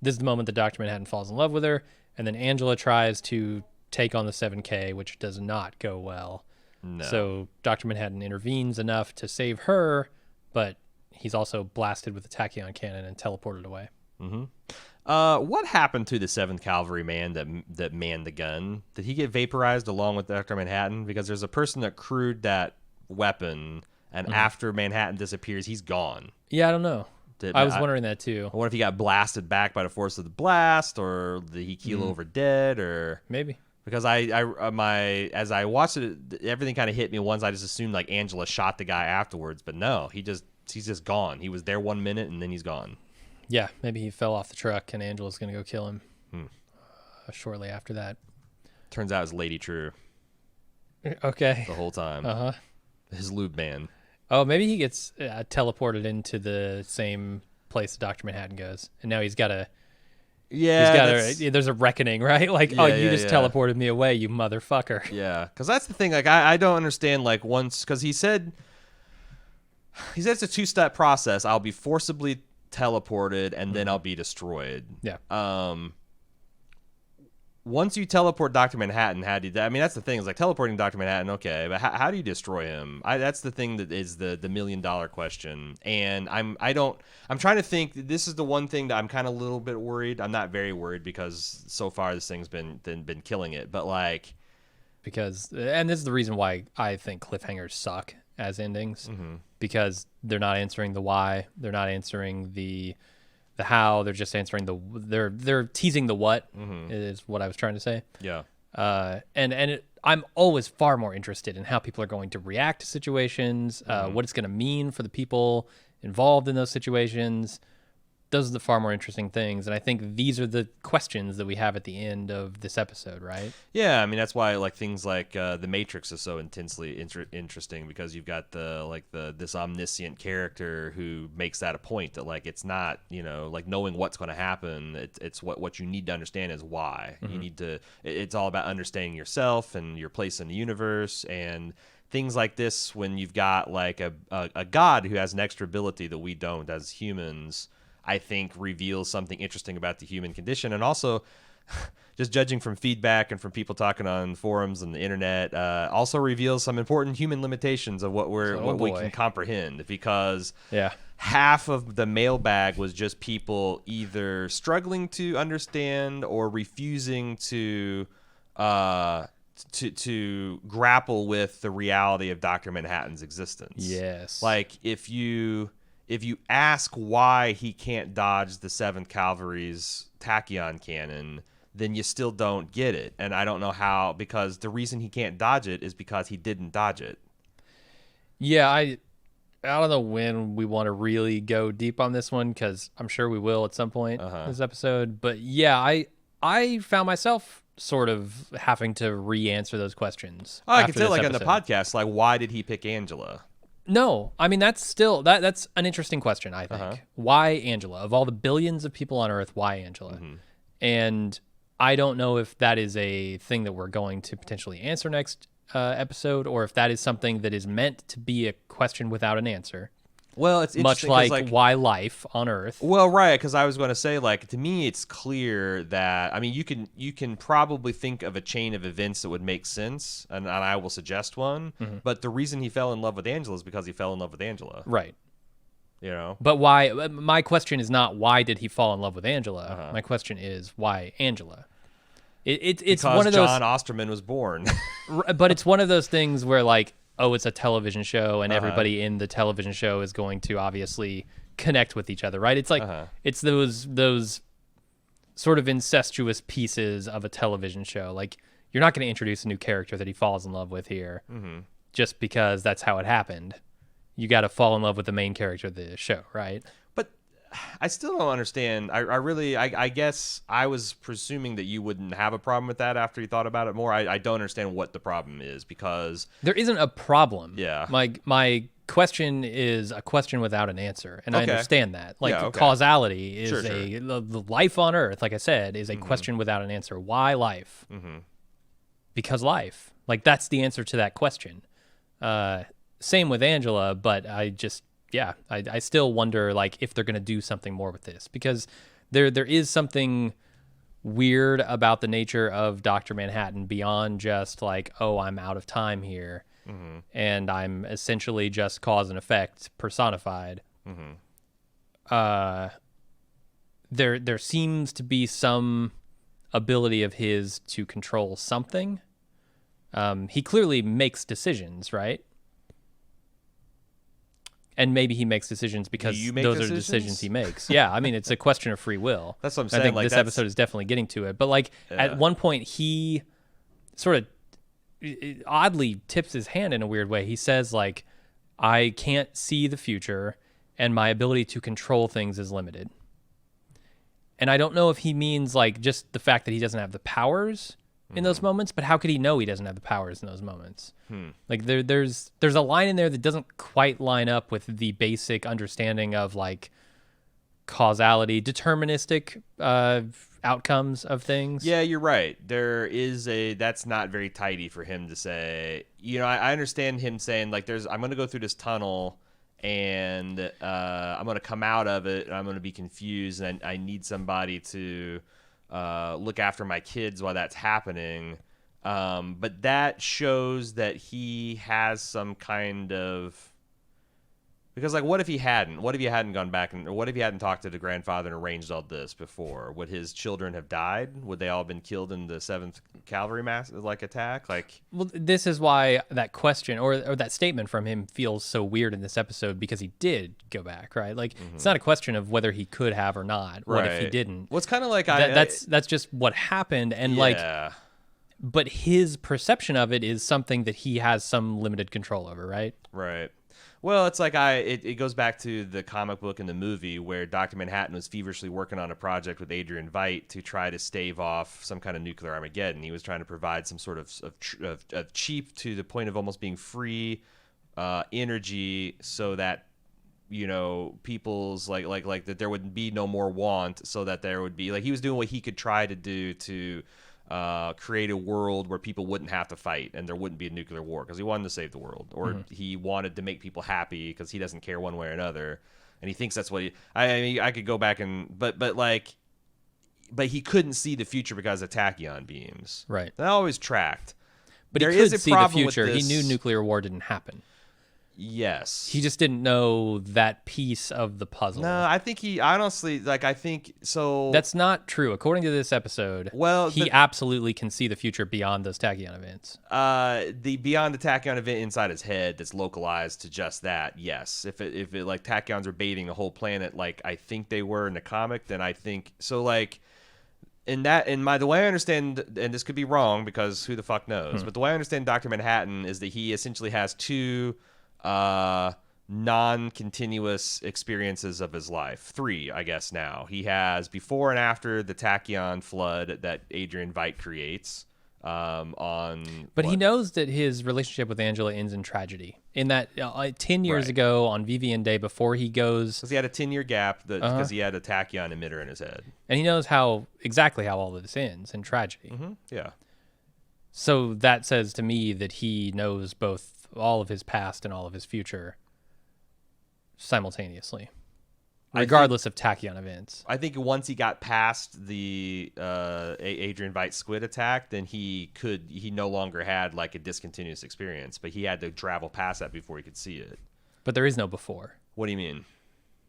This is the moment that Dr. Manhattan falls in love with her, and then Angela tries to take on the 7K, which does not go well. No. So Dr. Manhattan intervenes enough to save her, but he's also blasted with a tachyon cannon and teleported away. What happened to the 7th Cavalry man that manned the gun? Did he get vaporized along with Dr. Manhattan? Because there's a person that crewed that weapon, and after Manhattan disappears, he's gone. Yeah, I don't know. I was wondering that too. I wonder if he got blasted back by the force of the blast, or did he keel over dead, or maybe. Because as I watched it, everything kind of hit me once. I just assumed like Angela shot the guy afterwards, but no, he's just gone. He was there 1 minute and then he's gone. Yeah, maybe he fell off the truck and Angela's gonna go kill him shortly after that. Turns out it's Lady Trieu. Okay. The whole time. His lube man. Oh, maybe he gets teleported into the same place that Dr. Manhattan goes, and now he's got a... Yeah, there's a reckoning, right? Like, you just teleported me away, you motherfucker. Yeah, because that's the thing. Like, I don't understand, like, once... Because he said it's a 2-step process. I'll be forcibly teleported, and then I'll be destroyed. Yeah. Once you teleport Dr. Manhattan, how do you... I mean, that's the thing. Is like teleporting Dr. Manhattan, okay, but how do you destroy him? That's the thing that is the $1 million question. And I'm trying to think. This is the one thing that I'm kind of a little bit worried. I'm not very worried because so far this thing's been killing it. But like, and this is the reason why I think cliffhangers suck as endings, because they're not answering the why. They're not answering the how. They're just answering they're teasing the what, is what I was trying to say. Yeah. I'm always far more interested in how people are going to react to situations, what it's going to mean for the people involved in those situations. Those are the far more interesting things, and I think these are the questions that we have at the end of this episode, right? Yeah, I mean that's why like things like The Matrix is so intensely interesting, because you've got this omniscient character who makes that a point that like it's not, you know, like knowing what's going to happen. It's what you need to understand is why. You need to. It's all about understanding yourself and your place in the universe, and things like this when you've got like a god who has an extra ability that we don't as humans, I think reveals something interesting about the human condition. And also, just judging from feedback and from people talking on forums and the internet, also reveals some important human limitations of what we can comprehend, because half of the mailbag was just people either struggling to understand or refusing to grapple with the reality of Dr. Manhattan's existence. Yes. Like if you ask why he can't dodge the 7th Cavalry's tachyon cannon, then you still don't get it. And I don't know how, because the reason he can't dodge it is because he didn't dodge it. Yeah, I don't know when we want to really go deep on this one, because I'm sure we will at some point in this episode. But yeah, I found myself sort of having to re-answer those questions. Oh, I can tell, like on the podcast, like why did he pick Angela? No, I mean that's still that's an interesting question, I think. Why Angela? Of all the billions of people on Earth, why Angela? And I don't know if that is a thing that we're going to potentially answer next episode, or if that is something that is meant to be a question without an answer. Well, it's much like why life on Earth. Well, right, because I was going to say, like, to me, it's clear that, I mean, you can probably think of a chain of events that would make sense, and I will suggest one. But the reason he fell in love with Angela is because he fell in love with Angela. Right. You know? But why? My question is not why did he fall in love with Angela. My question is why Angela. It's Because one of those. John Osterman was born. But it's one of those things where like, oh, it's a television show, and everybody in the television show is going to obviously connect with each other, right? It's like it's those sort of incestuous pieces of a television show. Like, you're not going to introduce a new character that he falls in love with here just because that's how it happened. You got to fall in love with the main character of the show, right? But I still don't understand. I guess I was presuming that you wouldn't have a problem with that after you thought about it more. I don't understand what the problem is, because there isn't a problem. Yeah. My question is a question without an answer, and I understand that. Like, causality is the life on Earth, like I said, is a question without an answer. Why life? Because life. Like, that's the answer to that question. Same with Angela, but I still wonder, like, if they're going to do something more with this, because there is something weird about the nature of Dr. Manhattan beyond just like, oh, I'm out of time here and I'm essentially just cause and effect personified. There seems to be some ability of his to control something. He clearly makes decisions, right? And maybe he makes decisions because those are decisions he makes. Yeah, I mean, it's a question of free will. That's what I'm saying. I think this episode is definitely getting to it. But like at one point, he sort of oddly tips his hand in a weird way. He says like, I can't see the future and my ability to control things is limited. And I don't know if he means like just the fact that he doesn't have the powers in those moments, but how could he know he doesn't have the powers in those moments? Like there's a line in there that doesn't quite line up with the basic understanding of like causality, deterministic outcomes of things. Yeah, you're right. That's not very tidy for him to say. You know, I understand him saying like, I'm going to go through this tunnel and I'm going to come out of it and I'm going to be confused and I need somebody to look after my kids while that's happening. But that shows that he has some kind of, because like, what if he hadn't gone back or what if he hadn't talked to the grandfather and arranged all this before? Would his children have died? Would they all have been killed in the 7th Cavalry attack? Like, well, this is why that question or that statement from him feels so weird in this episode, because he did go back, right? Like, it's not a question of whether he could have or not. What if he didn't? Well, it's kind of like that's just what happened, and like, but his perception of it is something that he has some limited control over, right? Right. Well, it's like it goes back to the comic book and the movie where Dr. Manhattan was feverishly working on a project with Adrian Veidt to try to stave off some kind of nuclear Armageddon. He was trying to provide some sort of cheap, to the point of almost being free energy, so that, you know, people's like that there would be no more want, so that there would be, like, he was doing what he could try to do to create a world where people wouldn't have to fight and there wouldn't be a nuclear war, because he wanted to save the world, or he wanted to make people happy because he doesn't care one way or another, and he thinks that's what I mean, I could go back and but he couldn't see the future because of tachyon beams, right? That always tracked. But he could see the future. He knew nuclear war didn't happen. Yes. He just didn't know that piece of the puzzle. No, I think he honestly, like, I think so. That's not true. According to this episode, well, he absolutely can see the future beyond those tachyon events. Beyond the tachyon event inside his head that's localized to just that, yes. If it like tachyons are baiting the whole planet like I think they were in the comic, then I think so. Like, the way I understand, and this could be wrong because who the fuck knows, but the way I understand Dr. Manhattan is that he essentially has two non-continuous experiences of his life. 3, I guess now. He has before and after the tachyon flood that Adrian Veidt creates. But he knows that his relationship with Angela ends in tragedy. In that 10 years ago on VVN Day, before he goes, because he had a 10-year gap because he had a tachyon emitter in his head, and he knows exactly how all of this ends in tragedy. Yeah. So that says to me that he knows both all of his past and all of his future simultaneously, regardless of tachyon events. I think once he got past the Adrian Veidt squid attack, then he no longer had like a discontinuous experience, but he had to travel past that before he could see it. But there is no before. What do you mean?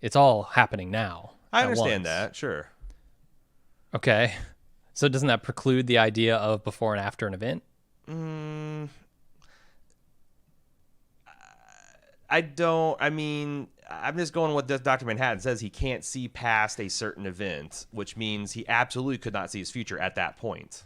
It's all happening now. I at understand once. that, sure. Okay. So doesn't that preclude the idea of before and after an event? I'm just going with what Dr. Manhattan says. He can't see past a certain event, which means he absolutely could not see his future at that point.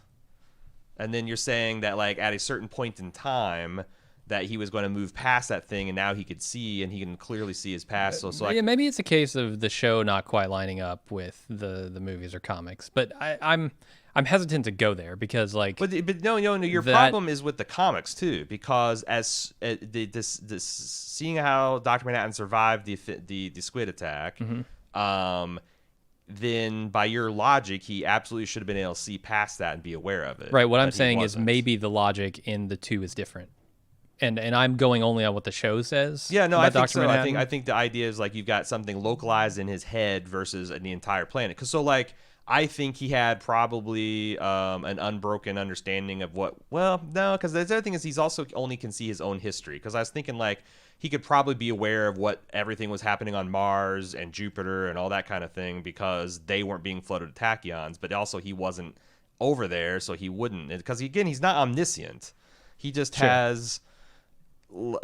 And then you're saying that, like, at a certain point in time, that he was going to move past that thing, and now he could see, and he can clearly see his past. Yeah, maybe it's a case of the show not quite lining up with the movies or comics, but I'm hesitant to go there because, like, but no, your problem is with the comics too, because as this seeing how Dr. Manhattan survived the squid attack, then by your logic, he absolutely should have been able to see past that and be aware of it. Right. What I'm saying is maybe the logic in the two is different. And I'm going only on what the show says. Yeah, no, I think Dr. so. Manhattan. I think the idea is like you've got something localized in his head versus the entire planet. Because I think he had probably an unbroken understanding of what. Well, no, because the other thing is he's also only can see his own history. Because I was thinking like he could probably be aware of what everything was happening on Mars and Jupiter and all that kind of thing because they weren't being flooded with tachyons. But also he wasn't over there, so he wouldn't. Because again, he's not omniscient. He just has.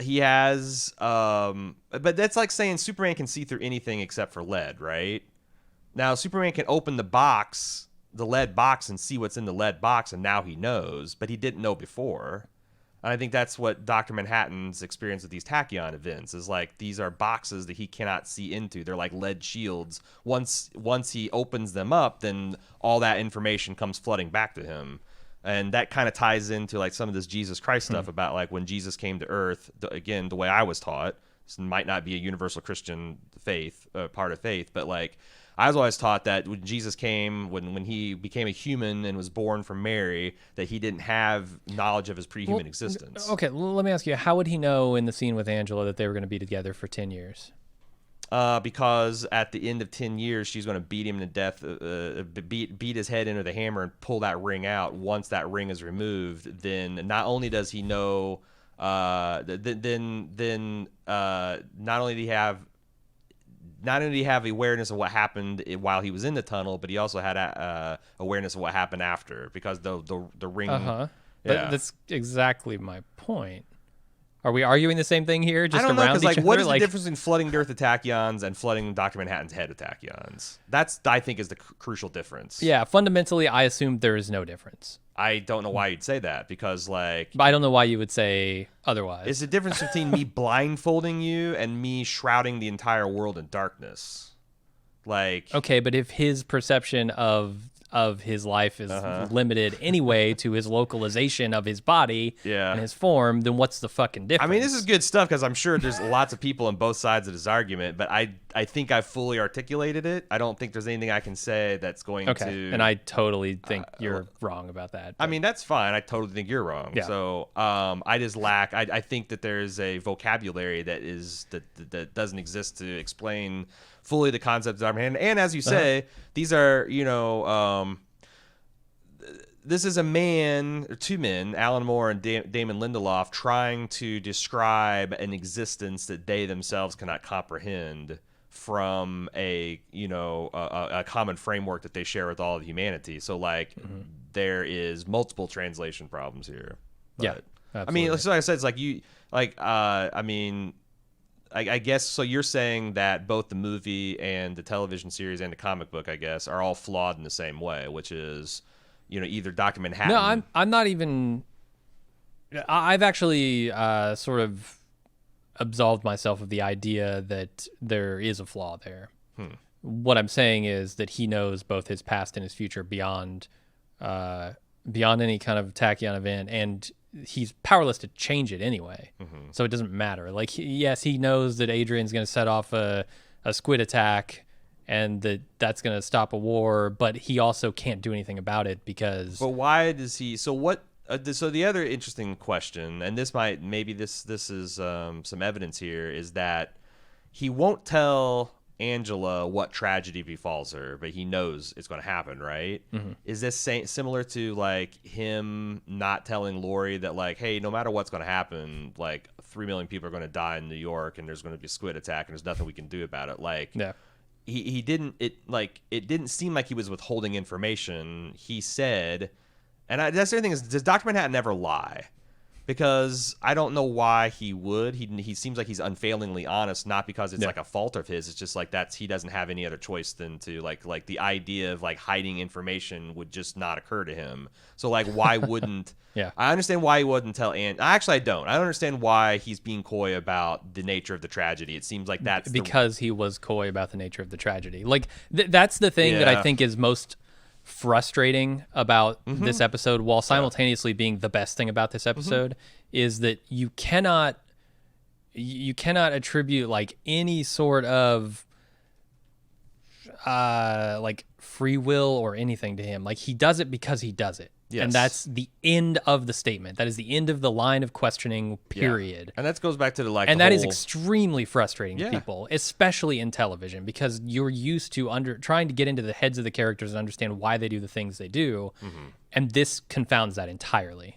He has but that's like saying Superman can see through anything except for lead, right? Now Superman can open the lead box and see what's in the lead box, and now he knows, but he didn't know before. And I think that's what Dr. Manhattan's experience with these tachyon events is like. These are boxes that he cannot see into. They're like lead shields. Once he opens them up, then all that information comes flooding back to him. And that kind of ties into like some of this Jesus Christ stuff about like when Jesus came to earth, again, the way I was taught. This might not be a universal Christian faith, part of faith, but like I was always taught that when Jesus came, when he became a human and was born from Mary, that he didn't have knowledge of his pre-human existence. Okay, let me ask you, how would he know in the scene with Angela that they were going to be together for 10 years? Because at the end of 10 years, she's going to beat him to death, beat his head into the hammer and pull that ring out. Once that ring is removed, then not only does he know, not only do he have awareness of what happened while he was in the tunnel, but he also had awareness of what happened after because the ring. Yeah. That's exactly my point. Are we arguing the same thing here? Just I don't know, around because each like, what other? is the difference between flooding the Earth with tachyons and flooding Dr. Manhattan's head with tachyons? That's, I think, is the crucial difference. Yeah, fundamentally, I assume there is no difference. I don't know why you'd say that, because like... But I don't know why you would say otherwise. It's the difference between me blindfolding you and me shrouding the entire world in darkness. Like... Okay, but if his perception of his life is limited anyway to his localization of his body and his form, then what's the fucking difference? I mean, this is good stuff because I'm sure there's lots of people on both sides of this argument, but I think I've fully articulated it. I don't think there's anything I can say that's going to... And I totally think you're wrong about that. But... I mean, that's fine. I totally think you're wrong. Yeah. So I just lack... I think that there's a vocabulary that doesn't exist to explain fully the concept of Dr. Manhattan. And as you say, these are, this is a man, or two men, Alan Moore and Damon Lindelof, trying to describe an existence that they themselves cannot comprehend from a common framework that they share with all of humanity. So like there is multiple translation problems here. But, yeah. Absolutely. I mean, so like I said, it's like I guess, so you're saying that both the movie and the television series and the comic book, I guess, are all flawed in the same way, which is, either Dr. Manhattan... No, I'm not even... I've actually sort of absolved myself of the idea that there is a flaw there. What I'm saying is that he knows both his past and his future beyond any kind of tachyon event, and he's powerless to change it anyway. So it doesn't matter. Like, yes, he knows that Adrian's going to set off a squid attack and that's going to stop a war, but he also can't do anything about it because... But why does he... So what... so the other interesting question, and this is some evidence here, is that he won't tell Angela what tragedy befalls her, but he knows it's going to happen, right? Is this similar to like him not telling Lori that like, hey, no matter what's going to happen, like 3 million people are going to die in New York, and there's going to be a squid attack, and there's nothing we can do about it. Like, he didn't it didn't seem like he was withholding information. He said, and that's the other thing is, does Dr. Manhattan ever lie? Because I don't know why he would. He seems like he's unfailingly honest, not because it's like a fault of his. It's just like he doesn't have any other choice than to like the idea of like hiding information would just not occur to him. So like, why wouldn't? I understand why he wouldn't tell Aunt. Actually, I don't. I don't understand why he's being coy about the nature of the tragedy. It seems like that's because he was coy about the nature of the tragedy. Like that's the thing that I think is most frustrating about this episode, while simultaneously being the best thing about this episode, is that you cannot attribute like any sort of like free will or anything to him. Like, he does it because he does it. And that's the end of the statement. That is the end of the line of questioning, period. And that goes back to the and that is extremely frustrating to people, especially in television, because you're used to trying to get into the heads of the characters and understand why they do the things they do, and this confounds that entirely.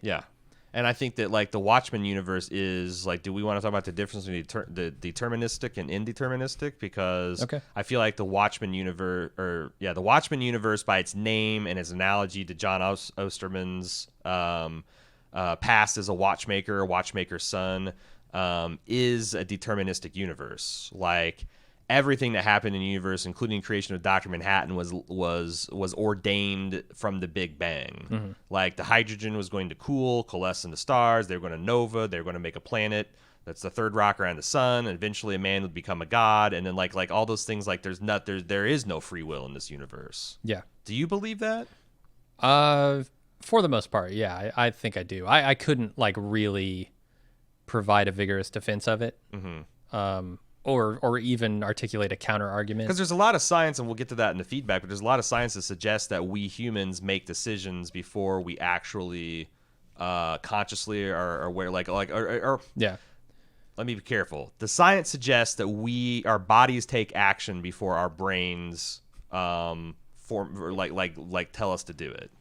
And I think that like the Watchmen universe is like, do we want to talk about the difference between the deterministic and indeterministic? Because I feel like the Watchmen universe, the Watchmen universe by its name and its analogy to John Osterman's past as a watchmaker's son, is a deterministic universe. Like, everything that happened in the universe, including the creation of Dr. Manhattan, was ordained from the Big Bang. Like, the hydrogen was going to coalesce into stars. They were going to nova. They were going to make a planet that's the third rock around the sun. And eventually, a man would become a god. And then, like all those things. Like, there is no free will in this universe. Do you believe that? For the most part, I think I do. I couldn't like really provide a vigorous defense of it. Or even articulate a counter argument. Because there's a lot of science, and we'll get to that in the feedback, but there's a lot of science that suggests that we humans make decisions before we actually consciously are aware. Let me be careful. The science suggests that our bodies take action before our brains tell us to do it.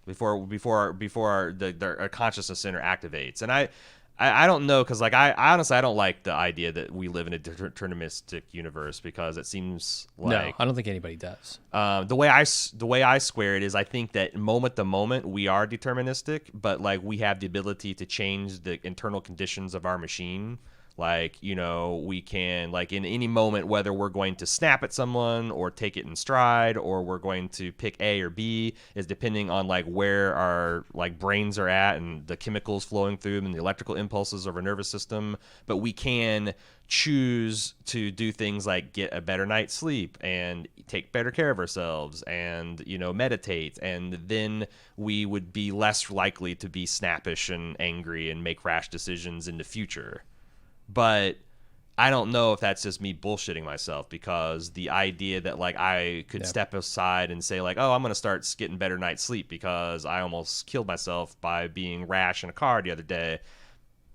Before our consciousess center activates. And I don't know, because like I honestly don't like the idea that we live in a deterministic universe, because it seems like, no, I don't think anybody does. The way I square it is, I think that moment to moment we are deterministic, but like we have the ability to change the internal conditions of our machine. Like, you know, we can, like, in any moment, whether we're going to snap at someone or take it in stride, or we're going to pick A or B, is depending on like where our like brains are at and the chemicals flowing through them and the electrical impulses of our nervous system. But we can choose to do things like get a better night's sleep and take better care of ourselves and, you know, meditate. And then we would be less likely to be snappish and angry and make rash decisions in the future. But I don't know if that's just me bullshitting myself, because the idea that like I could step aside and say like, oh, I'm going to start getting better night's sleep because I almost killed myself by being rash in a car the other day.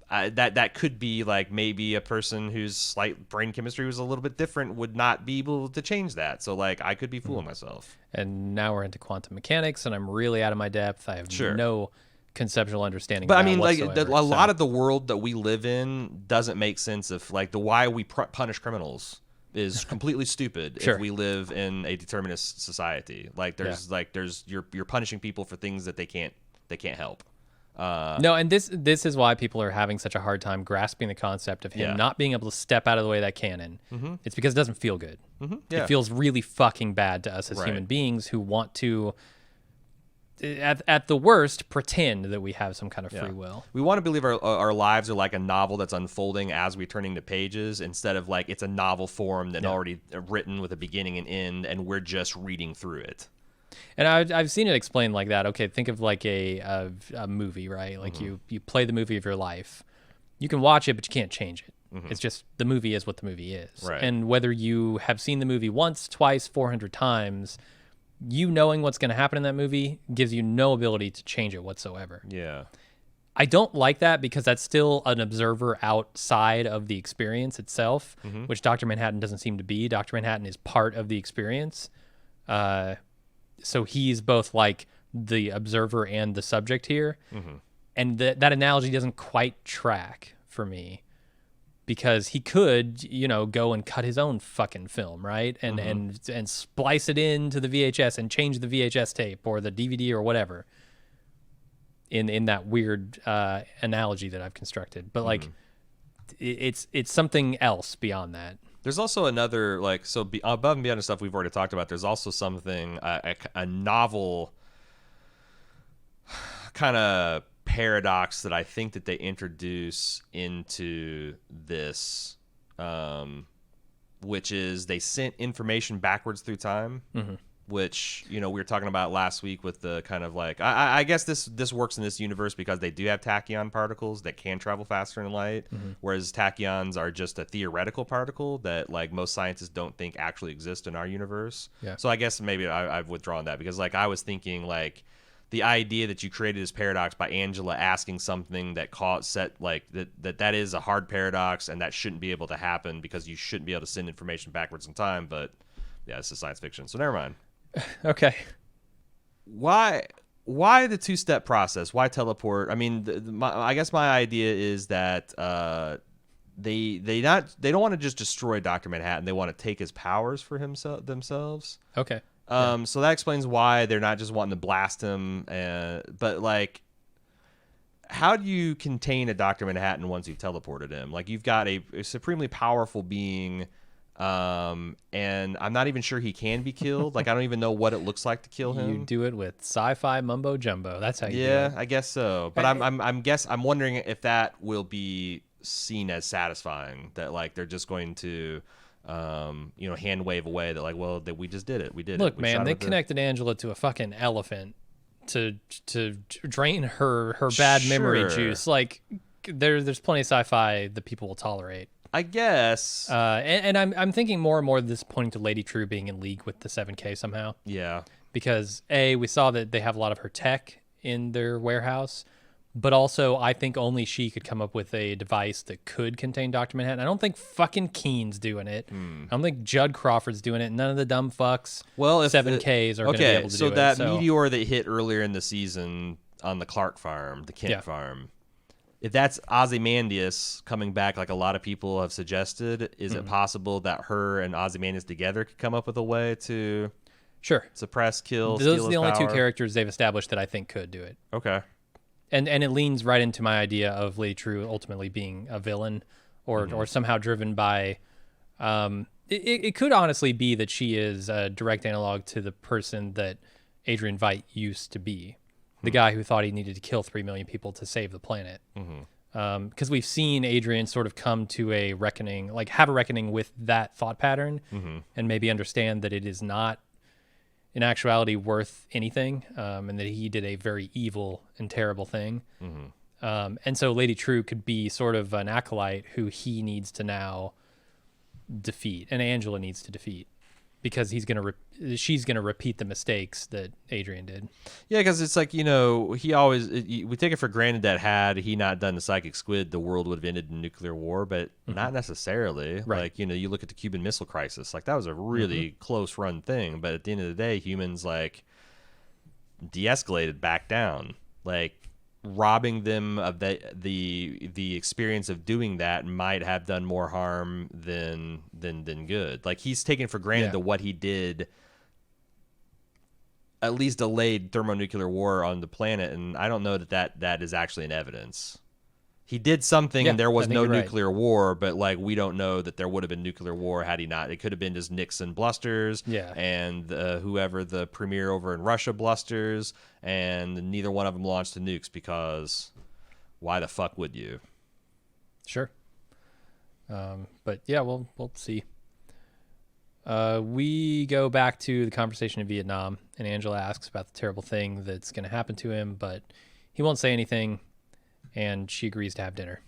That could be like maybe a person whose slight brain chemistry was a little bit different would not be able to change that. So like I could be fooling myself. And now we're into quantum mechanics, and I'm really out of my depth. I have no conceptual understanding. But I mean, like a lot of the world that we live in doesn't make sense if like the why we punish criminals is completely stupid if we live in a determinist society. Like there's you're punishing people for things that they can't help. No, and this is why people are having such a hard time grasping the concept of him not being able to step out of the way of that canon. It's because it doesn't feel good. It feels really fucking bad to us as human beings who want to, at the worst, pretend that we have some kind of free will. We want to believe our lives are like a novel that's unfolding as we're turning the pages, instead of like it's a novel form that already written with a beginning and end, and we're just reading through it. And I've seen it explained like that. Okay, think of like a movie, right? Like you play the movie of your life. You can watch it, but you can't change it. It's just the movie is what the movie is. Right. And whether you have seen the movie once, twice, 400 times, you knowing what's going to happen in that movie gives you no ability to change it whatsoever. Yeah. I don't like that because that's still an observer outside of the experience itself, which Dr. Manhattan doesn't seem to be. Dr. Manhattan is part of the experience. So he's both like the observer and the subject here. And that analogy doesn't quite track for me because he could, go and cut his own fucking film, right? And splice it into the VHS and change the VHS tape or the DVD or whatever. In that weird analogy that I've constructed, but like it's something else beyond that. There's also another above and beyond the stuff we've already talked about. There's also something a novel kind of paradox that I think that they introduce into this, which is they sent information backwards through time. Which, we were talking about last week with the kind of like, I guess this works in this universe because they do have tachyon particles that can travel faster than light, whereas tachyons are just a theoretical particle that like most scientists don't think actually exist in our universe. Yeah. So I guess maybe I've withdrawn that because like I was thinking like the idea that you created this paradox by Angela asking something that that is a hard paradox and that shouldn't be able to happen because you shouldn't be able to send information backwards in time. But yeah, it's a science fiction. So never mind. Okay. Why the two-step process? Why teleport? I mean, I guess my idea is that they don't want to just destroy Dr. Manhattan. They want to take his powers for themselves. Okay. So that explains why they're not just wanting to blast him. But like, how do you contain a Dr. Manhattan once you've teleported him? Like, you've got a supremely powerful being. And I'm not even sure he can be killed. Like, I don't even know what it looks like to kill him. You do it with sci-fi mumbo jumbo. That's how you do it. Yeah, I guess so. But I'm wondering if that will be seen as satisfying. That like they're just going to, hand wave away. That like, well, that we just did it. We did it. Look, man, they connected Angela to a fucking elephant to drain her bad memory juice. Like, there's plenty of sci-fi that people will tolerate. I guess. And I'm thinking more and more of this pointing to Lady Trieu being in league with the 7K somehow. Yeah. Because we saw that they have a lot of her tech in their warehouse, but also I think only she could come up with a device that could contain Dr. Manhattan. I don't think fucking Keen's doing it. I don't think Judd Crawford's doing it. None of the dumb fucks. Well, if 7Ks are going to be able to do it. So that meteor that hit earlier in the season on the Clark farm, the Kent farm. If that's Ozymandias coming back, like a lot of people have suggested, is it possible that her and Ozymandias together could come up with a way to suppress, kill, steal his Those are the only power? two characters they've established that I think could do it. Okay. And it leans right into my idea of Lady Trieu ultimately being a villain or somehow driven by... It could honestly be that she is a direct analog to the person that Adrian Veidt used to be. The guy who thought he needed to kill 3 million people to save the planet. Because we've seen Adrian sort of come to a reckoning, like have a reckoning with that thought pattern and maybe understand that it is not in actuality worth anything and that he did a very evil and terrible thing. And so Lady Trieu could be sort of an acolyte who he needs to now defeat and Angela needs to defeat. Because she's gonna repeat the mistakes that Adrian did. Yeah, because it's like we take it for granted that had he not done the psychic squid, the world would have ended in nuclear war, but not necessarily. Right. Like you look at the Cuban Missile Crisis, like that was a really close run thing, but at the end of the day, humans like de-escalated back down, like. Robbing them of the experience of doing that might have done more harm than good. Like he's taken for granted that what he did at least delayed thermonuclear war on the planet, and I don't know that is actually an evidence. He did something and there was no nuclear war, but like we don't know that there would have been nuclear war had he not. It could have been just Nixon blusters and whoever the premier over in Russia blusters, and neither one of them launched the nukes because why the fuck would you? Sure. But yeah, we'll see. We go back to the conversation in Vietnam, and Angela asks about the terrible thing that's going to happen to him, but he won't say anything. And she agrees to have dinner.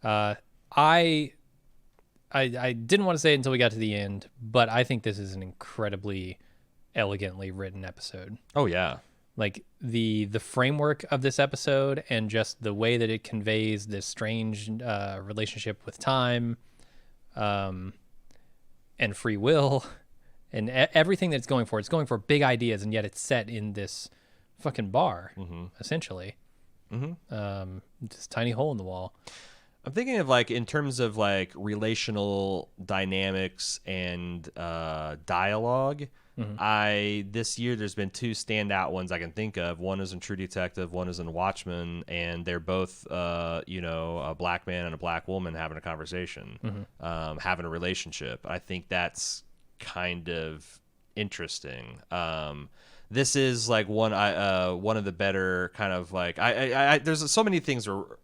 I didn't want to say it until we got to the end, but I think this is an incredibly elegantly written episode. Oh, yeah. like the framework of this episode and just the way that it conveys this strange relationship with time, and free will, and everything that it's going for. It's going for big ideas, and yet it's set in this fucking bar, essentially. This tiny hole in the wall. I'm thinking of like in terms of like relational dynamics and dialogue. This year there's been two standout ones I can think of. One is in True Detective, one is in Watchmen, and they're both a black man and a black woman having a conversation, having a relationship. I think that's kind of interesting. This is like one of the better kind of like I there's so many things are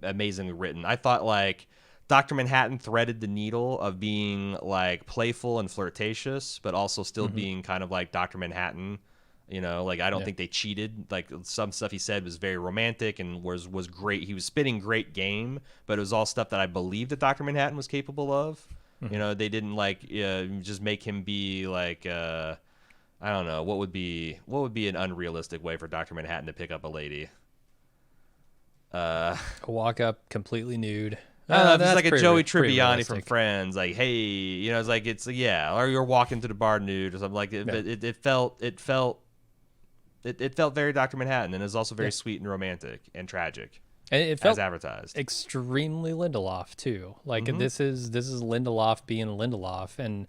amazingly written. I thought like Dr. Manhattan threaded the needle of being like playful and flirtatious, but also still being kind of like Dr. Manhattan. You know, like I don't think they cheated. Like some stuff he said was very romantic and was great. He was spitting great game, but it was all stuff that I believed that Dr. Manhattan was capable of. You know, they didn't like just make him be like I don't know, what would be an unrealistic way for Dr. Manhattan to pick up a lady? Walk up completely nude. I don't know, it's like a Joey Tribbiani from Friends. Like, hey, you know, it's like yeah, or you're walking to the bar nude or something like it. But it felt very Dr. Manhattan, and it's also very sweet and romantic and tragic. And it felt as advertised. Extremely Lindelof too. Like this is Lindelof being Lindelof, and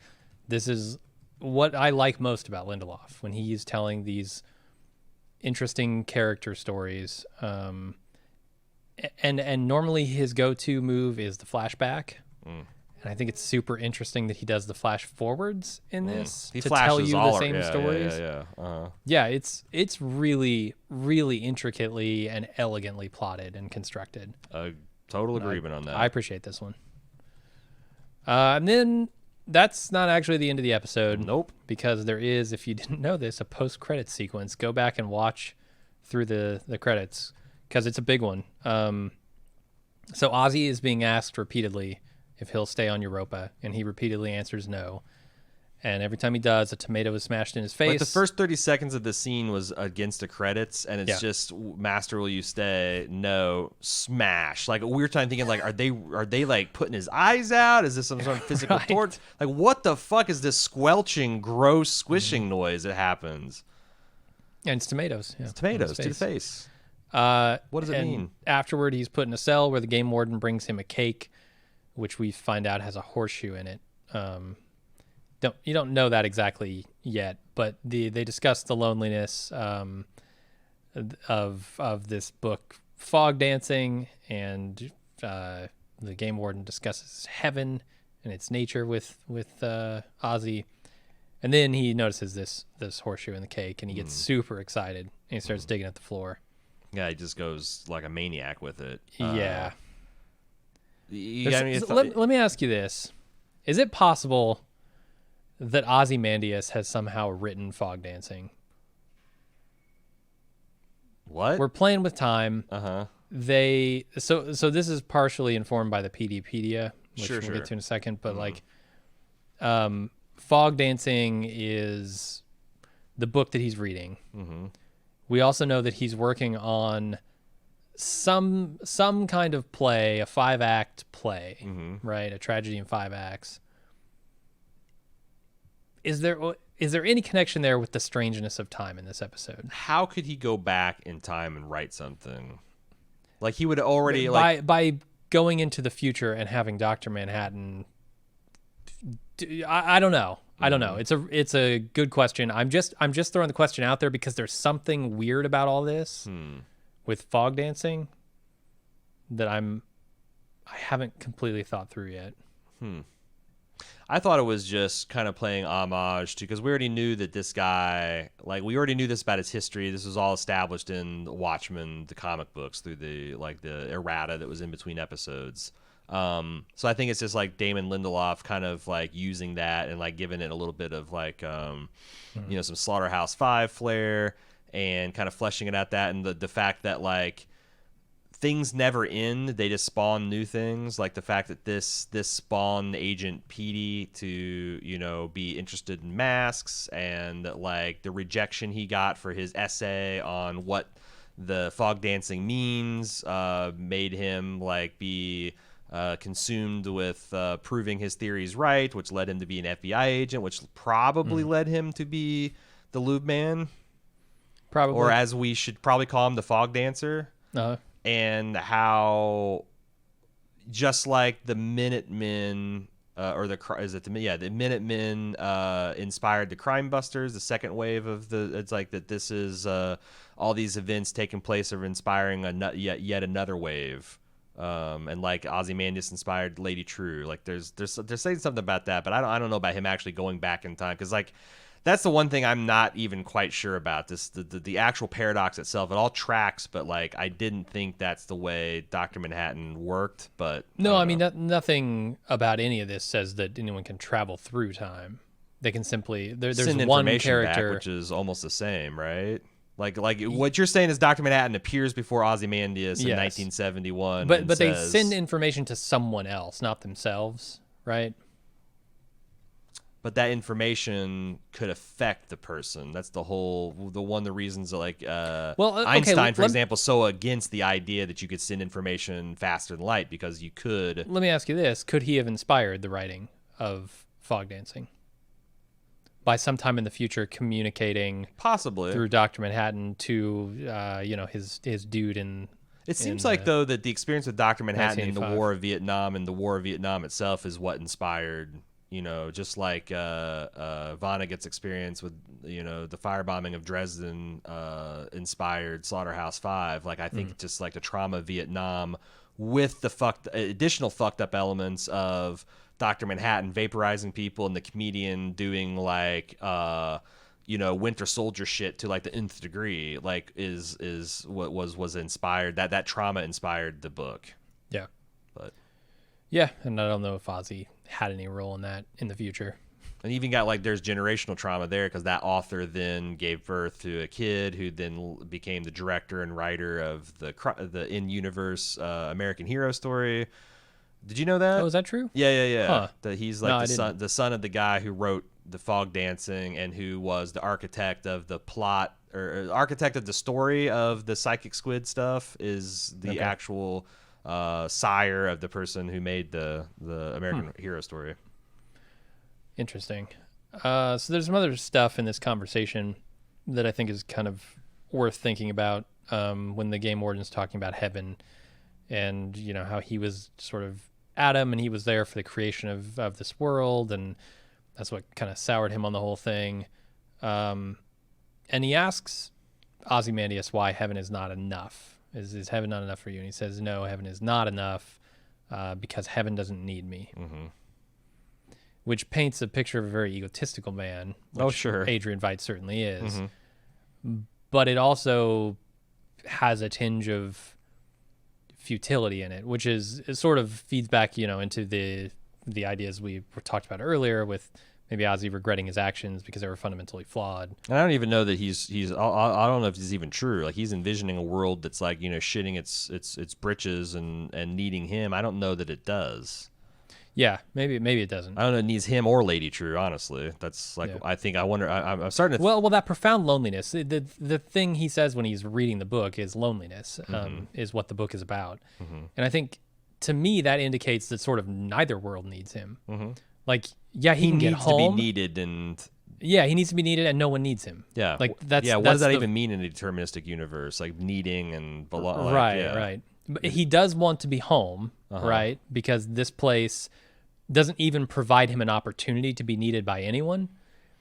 this is what I like most about Lindelof when he's telling these interesting character stories. And normally his go-to move is the flashback. And I think it's super interesting that he does the flash forwards in this to tell you the same stories. Yeah, it's really, really intricately and elegantly plotted and constructed. Total agreement on that. I appreciate this one. And then that's not actually the end of the episode. Nope. Because there is, if you didn't know this, a post-credits sequence. Go back and watch through the credits because it's a big one. So Ozzy is being asked repeatedly if he'll stay on Europa, and he repeatedly answers no. And every time he does, a tomato is smashed in his face. Like the first 30 seconds of the scene was against the credits, and it's just Master, will you stay? No, smash. Like we were thinking, like, are they like putting his eyes out? Is this some sort of physical torture? Like, what the fuck is this squelching, gross, squishing noise that happens? And it's tomatoes. Yeah, it's tomatoes to the face. What does it mean? Afterward, he's put in a cell where the game warden brings him a cake, which we find out has a horseshoe in it. You don't know that exactly yet, but they discuss the loneliness of this book, Fog Dancing, and the game warden discusses heaven and its nature with Ozzy, and then he notices this horseshoe in the cake, and he gets super excited and he starts digging at the floor. Yeah, he just goes like a maniac with it. Yeah. Let me ask you this: is it possible that Ozymandias has somehow written Fog Dancing? What? We're playing with time. So this is partially informed by the Peteypedia, which we'll get to in a second. But like, Fog Dancing is the book that he's reading. We also know that he's working on some kind of play, a 5-act play, right? A tragedy in 5 acts. Is there any connection there with the strangeness of time in this episode? How could he go back in time and write something? Like he would already by going into the future and having Dr. Manhattan. I don't know. I don't know. It's a good question. I'm just throwing the question out there because there's something weird about all this with Fog Dancing that I haven't completely thought through yet. I thought it was just kind of playing homage to, because we already knew that this guy, like we already knew this about his history. This was all established in Watchmen, the comic books, through the errata that was in between episodes. So I think it's just like Damon Lindelof kind of like using that and like giving it a little bit of like, some Slaughterhouse-Five flair and kind of fleshing it out that. And the fact that like things never end. They just spawn new things, like the fact that this spawned Agent Petey to, you know, be interested in masks, and like the rejection he got for his essay on what the fog dancing means made him like be consumed with proving his theories right, which led him to be an FBI agent, which probably led him to be the Lube Man. Probably. Or as we should probably call him, the fog dancer. Uh-huh. And how just like the Minutemen the Minutemen inspired the Crime Busters, the second wave of it's like that this is all these events taking place are inspiring yet another wave. And like Ozymandias inspired Lady Trieu. Like they're saying something about that, but I don't know about him actually going back in time, because like that's the one thing I'm not even quite sure about. The actual paradox itself, it all tracks, but like I didn't think that's the way Dr. Manhattan worked. But no, I mean nothing about any of this says that anyone can travel through time. They can simply there's send one information character back, which is almost the same, right? Like what you're saying is Dr. Manhattan appears before Ozymandias in 1971, but they send information to someone else, not themselves, right? But that information could affect the person. That's the reasons like Einstein, for example, so against the idea that you could send information faster than light, because you could. Let me ask you this: could he have inspired the writing of fog dancing by sometime in the future, communicating possibly through Dr. Manhattan to his dude in? It seems like though that the experience with Dr. Manhattan in the War of Vietnam and the War of Vietnam itself is what inspired. You know, just like Vonnegut's experience with, you know, the firebombing of Dresden inspired Slaughterhouse 5. Like, I think just like the trauma of Vietnam with the additional fucked up elements of Dr. Manhattan vaporizing people and the comedian doing like, Winter Soldier shit to like the nth degree, like is what was inspired. That trauma inspired the book. Yeah. But. Yeah, and I don't know if Ozzy had any role in that in the future. And even got like there's generational trauma there, because that author then gave birth to a kid who then became the director and writer of the in-universe American Hero story. Did you know that? Oh, is that true? Yeah. Huh. That he's like the son of the guy who wrote the fog dancing and who was the architect of the plot or architect of the story of the psychic squid stuff, is the actual sire of the person who made the American Hero story. Interesting. So there's some other stuff in this conversation that I think is kind of worth thinking about when the game warden's talking about heaven and, you know, how he was sort of Adam and he was there for the creation of this world, and that's what kind of soured him on the whole thing. And he asks Ozymandias why heaven is not enough. Is heaven not enough for you? And he says, no, heaven is not enough because heaven doesn't need me. Mm-hmm. Which paints a picture of a very egotistical man. Which Adrian Veidt certainly is. Mm-hmm. But it also has a tinge of futility in it, which it sort of feeds back, you know, into the ideas we talked about earlier with maybe Ozzy regretting his actions because they were fundamentally flawed. And I don't even know that he's I don't know if this is even true. Like, he's envisioning a world that's like, you know, shitting its britches and needing him. I don't know that it does. Yeah, maybe it doesn't. I don't know if it needs him or Lady Trieu, honestly. That's like, I wonder, I'm starting to... Well, that profound loneliness, the thing he says when he's reading the book is loneliness, is what the book is about. Mm-hmm. And I think, to me, that indicates that sort of neither world needs him. Mm-hmm. Like, yeah, he can get home. He needs to be needed and... Yeah, he needs to be needed and no one needs him. Yeah. Like, that's... Yeah, what does that even mean in a deterministic universe? Like, needing and belong... Right. But he does want to be home, right? Because this place doesn't even provide him an opportunity to be needed by anyone.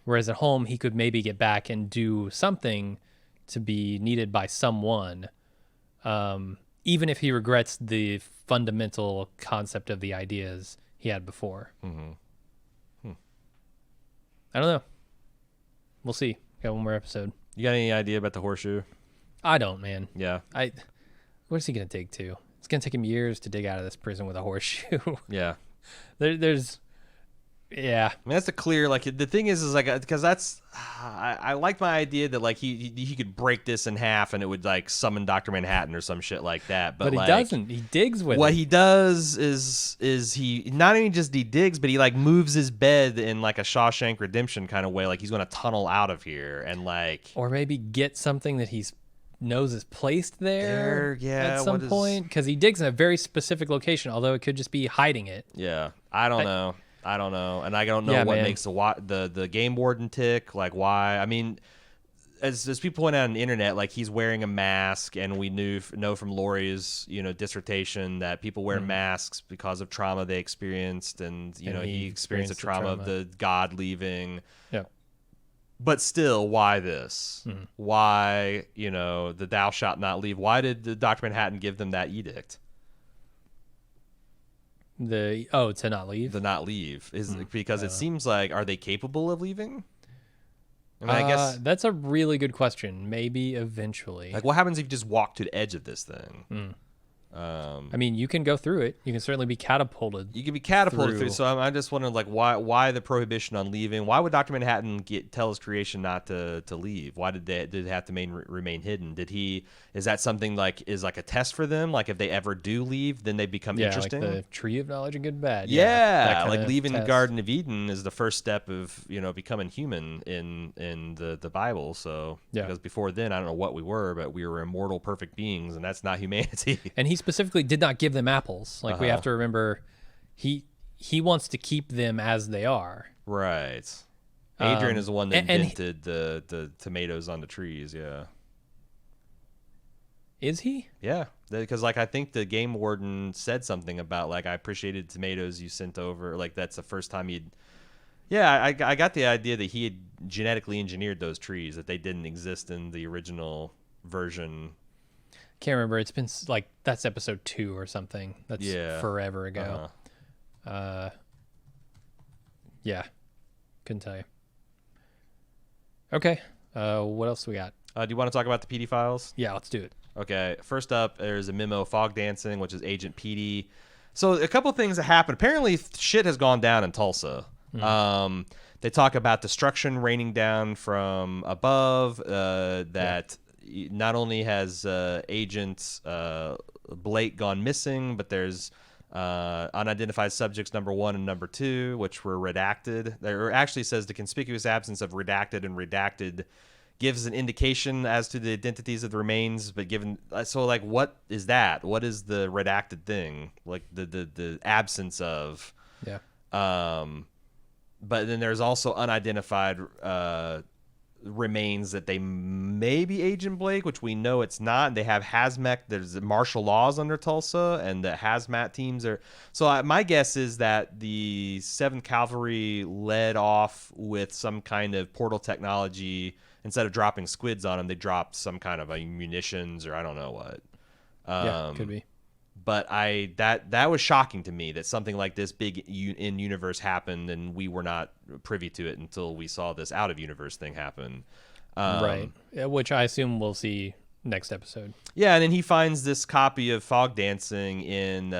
Whereas at home, he could maybe get back and do something to be needed by someone, even if he regrets the fundamental concept of the ideas he had before. Mm-hmm. I don't know. We'll see. Got one more episode. You got any idea about the horseshoe? I don't, man. Yeah. What's he going to dig to? It's going to take him years to dig out of this prison with a horseshoe. Yeah. There's Yeah. I mean, that's a clear, like, the thing is like, because that's, I like my idea that, like, he could break this in half and it would, like, summon Dr. Manhattan or some shit like that. But he like, doesn't. He digs with what it. he does is he not only just he digs, but he, like, moves his bed in, like, a Shawshank Redemption kind of way. Like, he's going to tunnel out of here and, like. Or maybe get something that he's knows is placed there yeah, at some point. Because he digs in a very specific location, although it could just be hiding it. Yeah, I don't know. And I don't know what makes the game warden tick. Like, why? I mean, as people point out on the internet, like, he's wearing a mask, and we know from Laurie's dissertation that people wear masks because of trauma they experienced, and he experienced the trauma of the god leaving. Yeah. But still, why this? Why the thou shalt not leave? Why did the Dr. Manhattan give them that edict? To not leave. The not leave is because it seems like, are they capable of leaving? I mean, I guess that's a really good question. Maybe eventually. like, what happens if you just walk to the edge of this thing? I mean, you can go through it. You can certainly be catapulted. You can be catapulted through. So I'm just wondering, like, why the prohibition on leaving? Why would Dr. Manhattan tell his creation not to leave? Why did it have to remain hidden? Is that something is like a test for them? Like, if they ever do leave, then they become interesting. Like the tree of knowledge of good and bad. Yeah, like leaving the Garden of Eden is the first step of becoming human in the Bible. So because before then, I don't know what we were, but we were immortal, perfect beings, and that's not humanity. And he specifically did not give them apples. Like, we have to remember, he wants to keep them as they are. Right. Adrian is the one that invented the tomatoes on the trees. Yeah. Is he? Yeah, because like, I think the game warden said something about, like, I appreciated tomatoes you sent over. Like, that's the first time he'd. Yeah, I got the idea that he had genetically engineered those trees, that they didn't exist in the original version. Can't remember. It's been like, that's episode 2 or something. That's forever ago. Yeah, couldn't tell you. Okay, what else we got? Do you want to talk about the PD files? Yeah, let's do it. Okay, first up, there's a memo, Fog Dancing, which is Agent Petey. So a couple things that happened. Apparently, shit has gone down in Tulsa. They talk about destruction raining down from above. That not only has Agent Blake gone missing, but there's unidentified subjects number 1 and number 2, which were redacted. There actually says the conspicuous absence of redacted and redacted gives an indication as to the identities of the remains, but given so, like, what is that? What is the redacted thing? Like the absence of. Yeah. But then there's also unidentified remains that they may be Agent Blake, which we know it's not. And they have hazmat. There's martial laws under Tulsa, and the hazmat teams are. So my guess is that the 7th Cavalry led off with some kind of portal technology. Instead of dropping squids on them, they dropped some kind of munitions, or I don't know what. Could be. But that was shocking to me, that something like this big in universe happened, and we were not privy to it until we saw this out of universe thing happen. Right, which I assume we'll see next episode. Yeah, and then he finds this copy of Fog Dancing in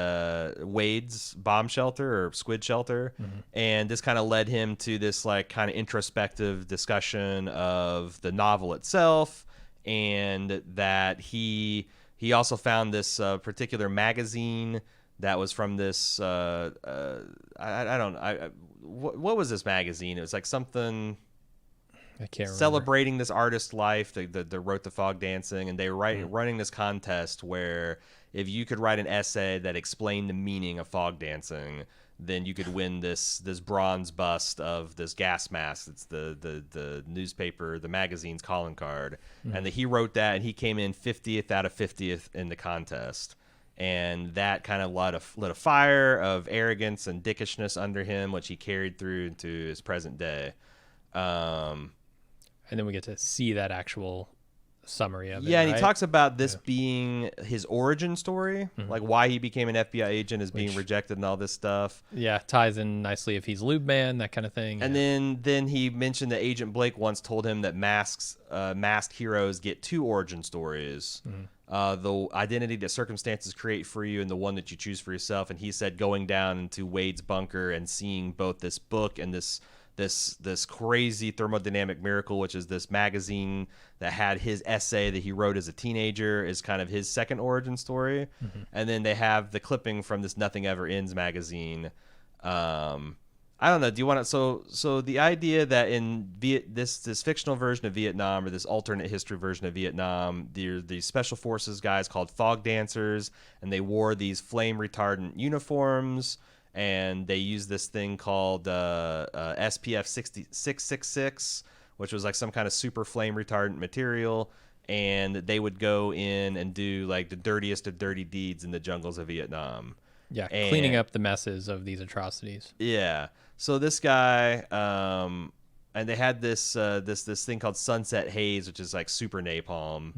Wade's bomb shelter or squid shelter, and this kind of led him to this, like, kind of introspective discussion of the novel itself, and that he also found this particular magazine that was from this what was this magazine? It was like something. I can't remember. Celebrating this artist's life. They wrote the Fog Dancing, and they were running this contest where if you could write an essay that explained the meaning of fog dancing, then you could win this bronze bust of this gas mask. It's the newspaper, the magazine's calling card, and he wrote that, and he came in 50th out of 50th in the contest. And that kind of lit a fire of arrogance and dickishness under him, which he carried through into his present day. And then we get to see that actual summary of it. Yeah, and right? he talks about this being his origin story, like why he became an FBI agent is being rejected and all this stuff. Yeah, ties in nicely if he's Lube Man, that kind of thing. And then he mentioned that Agent Blake once told him that masked heroes get two origin stories. The identity that circumstances create for you and the one that you choose for yourself. And he said going down into Wade's bunker and seeing both this book and this crazy thermodynamic miracle, which is this magazine that had his essay that he wrote as a teenager, is kind of his second origin story. And then they have the clipping from this Nothing Ever Ends magazine. I don't know. Do you want to? So the idea that in this fictional version of Vietnam, or this alternate history version of Vietnam, these special forces guys called fog dancers, and they wore these flame retardant uniforms, and they used this thing called SPF 666, which was like some kind of super flame retardant material, and they would go in and do like the dirtiest of dirty deeds in the jungles of Vietnam. Yeah, cleaning up the messes of these atrocities. Yeah. So this guy, and they had this thing called Sunset Haze, which is like super napalm.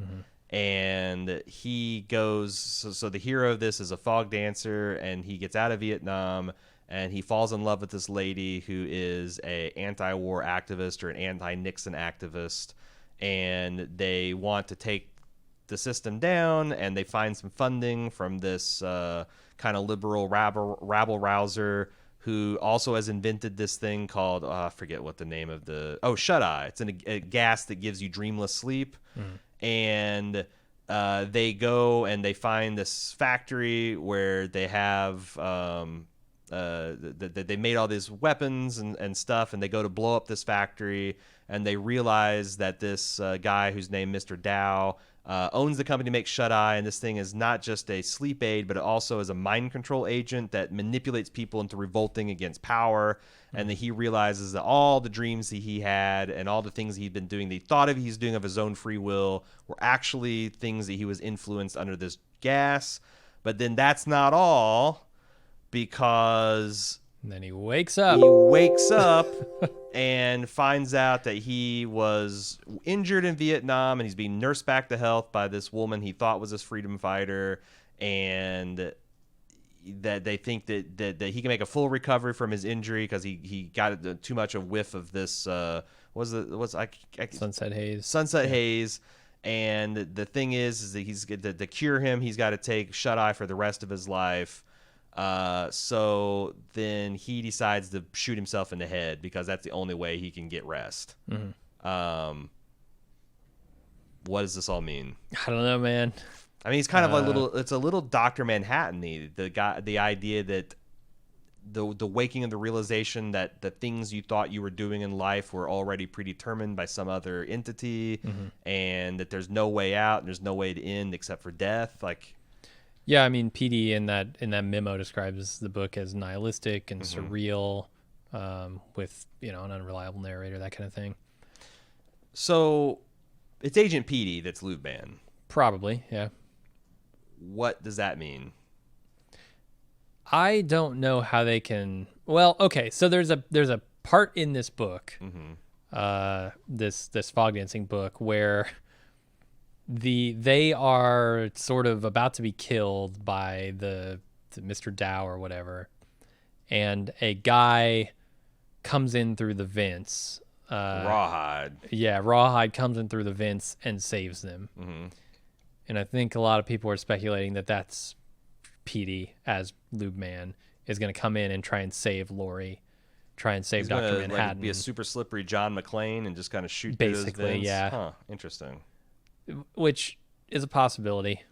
And he goes, so the hero of this is a fog dancer, and he gets out of Vietnam, and he falls in love with this lady who is a anti-war activist or an anti-Nixon activist, and they want to take the system down, and they find some funding from this kind of liberal rabble rouser who also has invented this thing called, I forget what the name of shut-eye. It's a gas that gives you dreamless sleep. And they go and they find this factory where they have they made all these weapons and stuff, and they go to blow up this factory, and they realize that this guy who's named Mr. Dow owns the company makes Shut-Eye, and this thing is not just a sleep aid, but it also is a mind control agent that manipulates people into revolting against power. And then he realizes that all the dreams that he had and all the things he'd been doing, that he thought he's doing of his own free will, were actually things that he was influenced under this gas. But then that's not all, because And then he wakes up. And finds out that he was injured in Vietnam, and he's being nursed back to health by this woman he thought was his freedom fighter, and that they think that he can make a full recovery from his injury because he got too much a whiff of this Sunset Haze. Haze. And the thing is that he's to cure him, he's got to take Shut-Eye for the rest of his life. So then he decides to shoot himself in the head because that's the only way he can get rest. What does this all mean? I don't know, man. I mean, it's kind of it's a little Dr. Manhattan-y. The idea that the waking of the realization that the things you thought you were doing in life were already predetermined by some other entity, and that there's no way out and there's no way to end except for death. Like, yeah, I mean, PD in that memo describes the book as nihilistic and surreal, with an unreliable narrator, that kind of thing. So it's Agent Petey that's Lube Man. Probably, yeah. What does that mean? I don't know how they can. Well, okay, so there's a part in this book, this fog dancing book, where they are sort of about to be killed by the Mr. Dow or whatever, and a guy comes in through the vents. Rawhide. Yeah, Rawhide comes in through the vents and saves them. And I think a lot of people are speculating that that's Petey as Lube Man is going to come in and try and save Lori, try and save Dr. Manhattan. Like, be a super slippery John McClane and just kind of shoot basically, through those vents. yeah. Huh, interesting. Which is a possibility.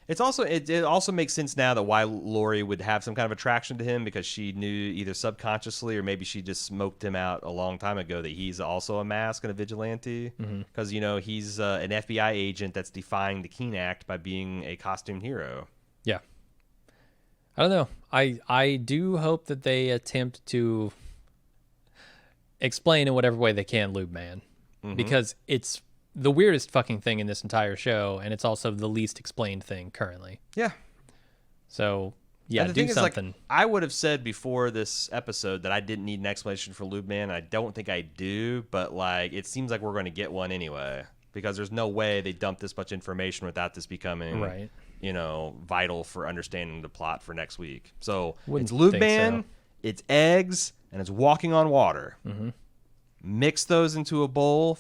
It's also it also makes sense now that why Lori would have some kind of attraction to him, because she knew either subconsciously or maybe she just smoked him out a long time ago that he's also a mask and a vigilante, because he's an FBI agent that's defying the Keene Act by being a costumed hero. Yeah. I don't know. I do hope that they attempt to explain in whatever way they can Lube Man, because it's the weirdest fucking thing in this entire show, and it's also the least explained thing currently. Yeah. So, yeah, do something. I would have said before this episode that I didn't need an explanation for Lube Man. I don't think I do, but it seems like we're going to get one anyway. because there's no way they dumped this much information without this becoming Right. vital for understanding the plot for next week. So Wouldn't it's Lube think Band, so. it's eggs, and it's walking on water. Mm-hmm. Mix those into a bowl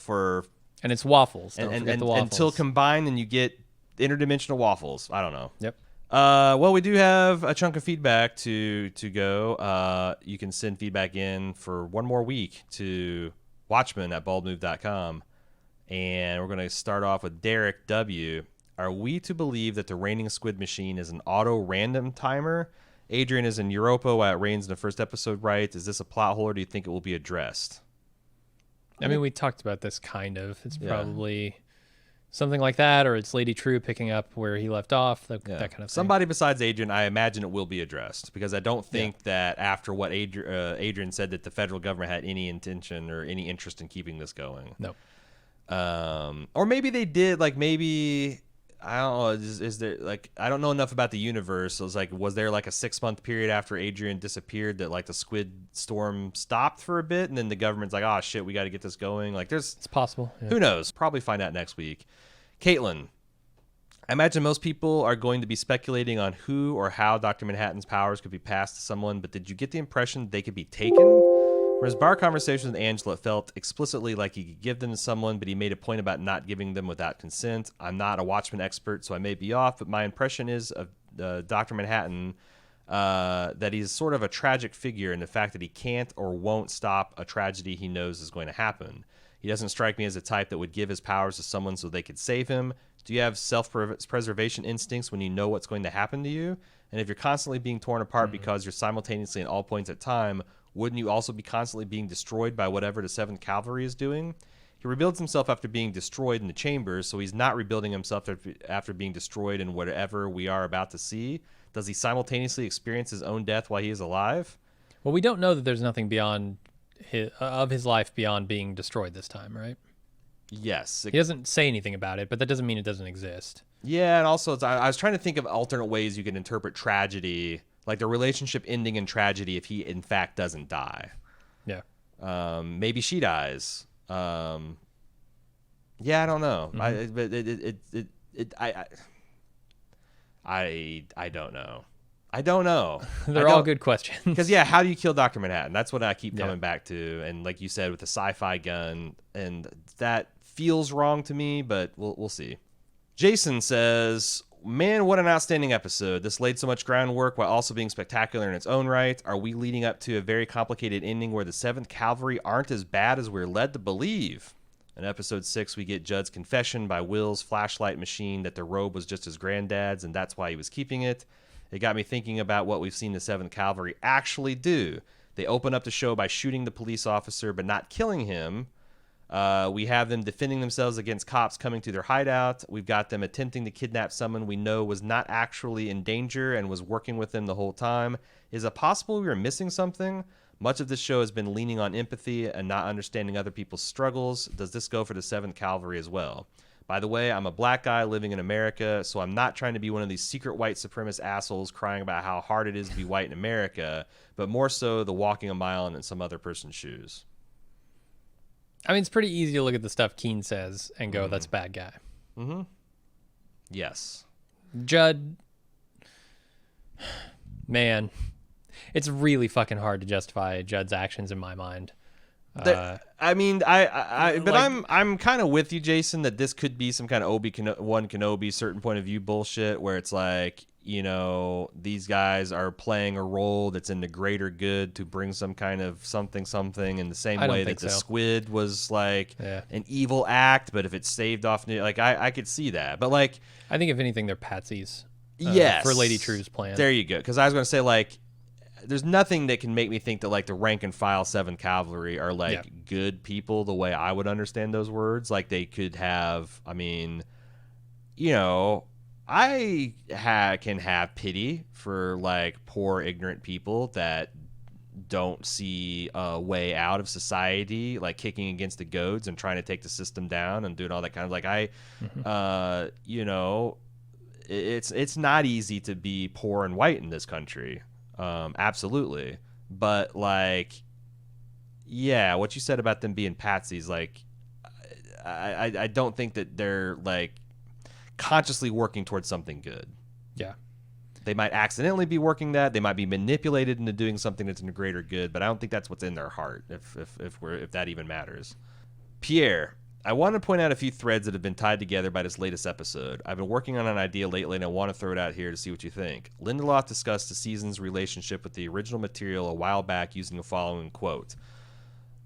And it's waffles. Don't and forget the waffles. until combined, and you get interdimensional waffles. I don't know. Yep. Well, we do have a chunk of feedback to go. You can send feedback in for one more week to Watchmen@baldmove.com. And we're going to start off with Derek W. Are we to believe that the raining squid machine is an auto-random timer? Adrian is in Europa while it rains in the first episode, right? Is this a plot hole, or do you think it will be addressed? I mean, we talked about this kind of. It's Yeah. probably something like that, or it's Lady Trieu picking up where he left off, that kind of thing. Somebody besides Adrian, I imagine it will be addressed, because I don't think that after what Adrian said that the federal government had any intention or any interest in keeping this going. No. Or maybe they did, like maybe, I don't know, is there, like, I don't know enough about the universe. So it's like, was there like a 6-month period after Adrian disappeared that like the squid storm stopped for a bit, and then the government's like, oh shit, we got to get this going. Like It's possible. Yeah. who knows? Probably find out next week. Caitlin, I imagine most people are going to be speculating on who or how Dr. Manhattan's powers could be passed to someone, but did you get the impression they could be taken? Whereas bar conversations with Angela felt explicitly like he could give them to someone, but he made a point about not giving them without consent. I'm not a Watchmen expert, so I may be off, but my impression is of Dr. Manhattan that he's sort of a tragic figure in the fact that he can't or won't stop a tragedy he knows is going to happen. He doesn't strike me as a type that would give his powers to someone so they could save him. Do you have self-preservation instincts when you know what's going to happen to you? And if you're constantly being torn apart because you're simultaneously in all points at time, wouldn't you also be constantly being destroyed by whatever the 7th Cavalry is doing? He rebuilds himself after being destroyed in the chambers, so he's not rebuilding himself after being destroyed in whatever we are about to see. Does he simultaneously experience his own death while he is alive? Well, we don't know that there's nothing beyond his life beyond being destroyed this time, right? Yes. He doesn't say anything about it, but that doesn't mean it doesn't exist. Yeah, and also I was trying to think of alternate ways you can interpret tragedy, like the relationship ending in tragedy if he in fact doesn't die. Yeah. Maybe she dies. Yeah, I don't know. I don't know. I don't know. They're all good questions. Because, yeah, how do you kill Dr. Manhattan? That's what I keep coming back to. And like you said, with the sci-fi gun, and that feels wrong to me, but we'll see. Jason says, man, what an outstanding episode. This laid so much groundwork while also being spectacular in its own right. Are we leading up to a very complicated ending where the 7th Cavalry aren't as bad as we're led to believe? In episode 6, we get Judd's confession by Will's flashlight machine that the robe was just his granddad's and that's why he was keeping it. It got me thinking about what we've seen the 7th Cavalry actually do. They open up the show by shooting the police officer but not killing him. We have them defending themselves against cops coming to their hideout. We've got them attempting to kidnap someone we know was not actually in danger and was working with them the whole time. Is it possible we are missing something? Much of this show has been leaning on empathy and not understanding other people's struggles. Does this go for the 7th Cavalry as well? By the way, I'm a black guy living in America, so I'm not trying to be one of these secret white supremacist assholes crying about how hard it is to be white in America, but more so the walking a mile in some other person's shoes. I mean, it's pretty easy to look at the stuff Keene says and go, that's a bad guy. Mm-hmm. Yes. Judd, man, it's really fucking hard to justify Judd's actions in my mind. I mean, but like, I'm kind of with you, Jason, that this could be some kind of Obi-Wan Kenobi certain point of view bullshit where it's like, you know, these guys are playing a role that's in the greater good to bring some kind of something in the same way that the squid was like an evil act, but if it's staved off, like I could see that. But like, I think if anything, they're patsies. Yes. For Lady Trieu's plan. There you go. Because I was going to say, like, there's nothing that can make me think that like the rank and file 7th Cavalry are like good people the way I would understand those words. Like they could have, I mean, you know, I can have pity for like poor ignorant people that don't see a way out of society, like kicking against the goads and trying to take the system down and doing all that kind of like you know, it's not easy to be poor and white in this country. Absolutely. But like, yeah, what you said about them being patsies, like, I don't think that they're like consciously working towards something good. Yeah. They might accidentally be working that. They might be manipulated into doing something that's in a greater good, but I don't think that's what's in their heart, if that even matters. Pierre, I want to point out a few threads that have been tied together by this latest episode. I've been working on an idea lately, and I want to throw it out here to see what you think. Lindelof discussed the season's relationship with the original material a while back using the following quote.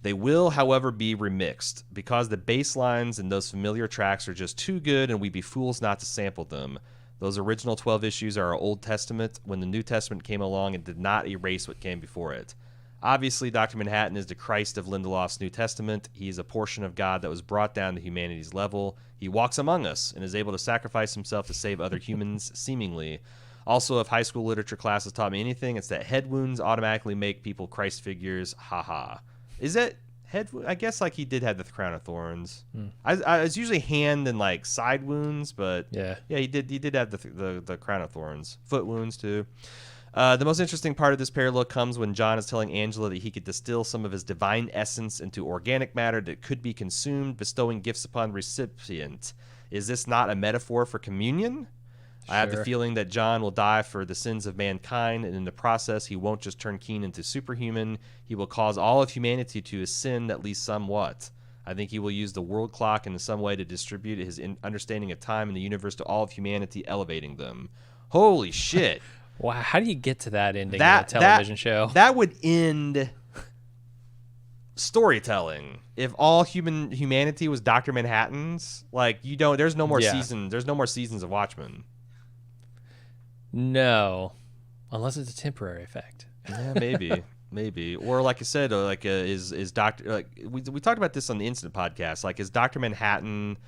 They will, however, be remixed, because the bass lines and those familiar tracks are just too good, and we'd be fools not to sample them. Those original 12 issues are our Old Testament when the New Testament came along and did not erase what came before it. Obviously, Dr. Manhattan is the Christ of Lindelof's New Testament. He is a portion of God that was brought down to humanity's level. He walks among us and is able to sacrifice himself to save other humans, seemingly. Also, if high school literature class has taught me anything, it's that head wounds automatically make people Christ figures. Ha. Is it head? I guess like he did have the crown of thorns. It's usually hand and like side wounds, but yeah, he did have the crown of thorns. Foot wounds too. The most interesting part of this parallel comes when John is telling Angela that he could distill some of his divine essence into organic matter that could be consumed, bestowing gifts upon the recipient. Is this not a metaphor for communion? Sure. I have the feeling that John will die for the sins of mankind, and in the process, he won't just turn Keen into superhuman. He will cause all of humanity to ascend at least somewhat. I think he will use the world clock in some way to distribute his understanding of time and the universe to all of humanity, elevating them. Holy shit. Wow, how do you get to that ending in a television show? That would end storytelling. If all humanity was Dr. Manhattan's, like there's no more seasons. There's no more seasons of Watchmen. No, unless it's a temporary effect. Yeah, maybe. Or like I said, is Doctor like we talked about this on the Incident podcast. Like, is Dr. Manhattan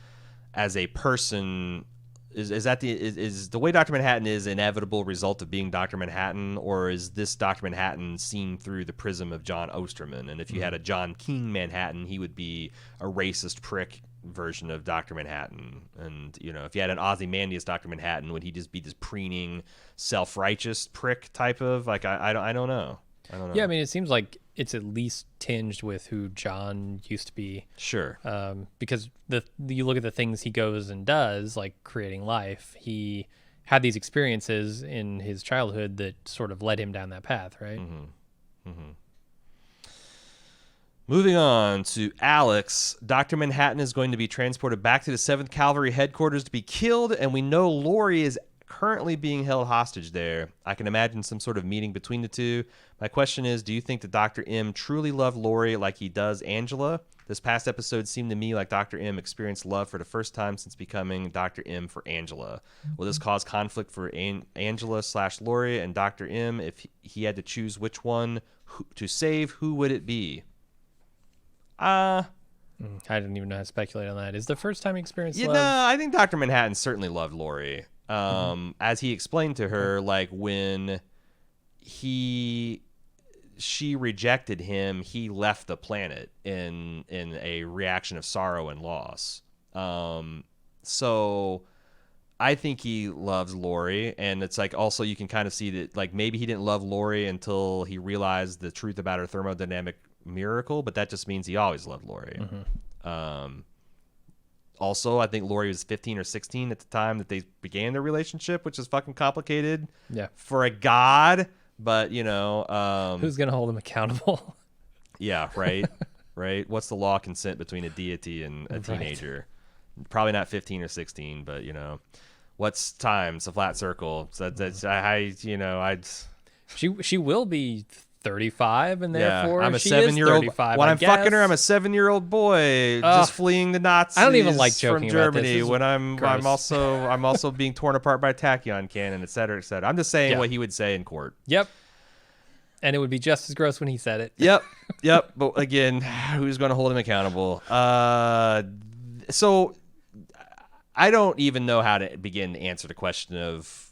as a person? Is the way Dr. Manhattan is inevitable result of being Dr. Manhattan, or is this Dr. Manhattan seen through the prism of John Osterman? And if you had a John King Manhattan, he would be a racist prick version of Dr. Manhattan. And if you had an Ozymandias Dr. Manhattan, would he just be this preening, self-righteous prick type of like? I don't know. Yeah, I mean, it seems like it's at least tinged with who John used to be. Sure. Because you look at the things he goes and does, like creating life, he had these experiences in his childhood that sort of led him down that path, right? Moving on to Alex, Dr. Manhattan is going to be transported back to the 7th Cavalry headquarters to be killed, and we know Laurie is currently being held hostage there. I can imagine some sort of meeting between the two. My question is, do you think that Dr. M truly loved Laurie like he does Angela? This past episode seemed to me like Dr. M experienced love for the first time since becoming Dr. M for Angela. Will this cause conflict for Angela/Laurie and Dr. M? If he had to choose which one to save, who would it be? I didn't even know how to speculate on that. Is the first time he experienced love? No, I think Dr. Manhattan certainly loved Laurie. As he explained to her, like when she rejected him, he left the planet in a reaction of sorrow and loss. So I think he loves Laurie, and it's like also you can kind of see that like maybe he didn't love Laurie until he realized the truth about her thermodynamic miracle, but that just means he always loved Laurie. Also, I think Laurie was 15 or 16 at the time that they began their relationship, which is fucking complicated for a god. But, who's going to hold him accountable? Yeah, right. Right. What's the law of consent between a deity and a teenager? Probably not 15 or 16, but, what's time? It's a flat circle. So She will be 35, and therefore I'm a she 7-year-old. is 35. When I'm fucking her, I'm a 7-year-old boy just fleeing the Nazis. I don't even like joking from Germany. about this. When I'm also being torn apart by tachyon cannon, et cetera, et cetera. I'm just saying what he would say in court. Yep. And it would be just as gross when he said it. Yep. But again, who's going to hold him accountable? So I don't even know how to begin to answer the question of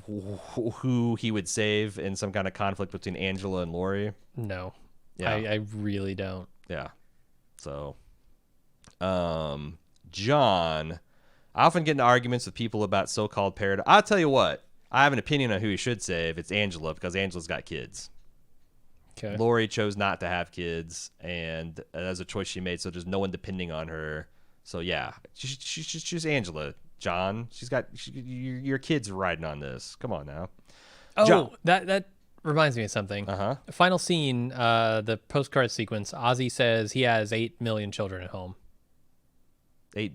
who he would save in some kind of conflict between Angela and Laurie. No. Yeah. I really don't. Yeah. So, John, I often get into arguments with people about so-called paradise. I'll tell you what, I have an opinion on who he should save. It's Angela, because Angela's got kids. Okay. Laurie chose not to have kids, and that was a choice she made, so there's no one depending on her. So yeah, she's Angela. John, your kids riding on this. Come on now. Oh, that reminds me of something. Uh-huh. Final scene, the postcard sequence. Ozzy says he has 8 million children at home. Did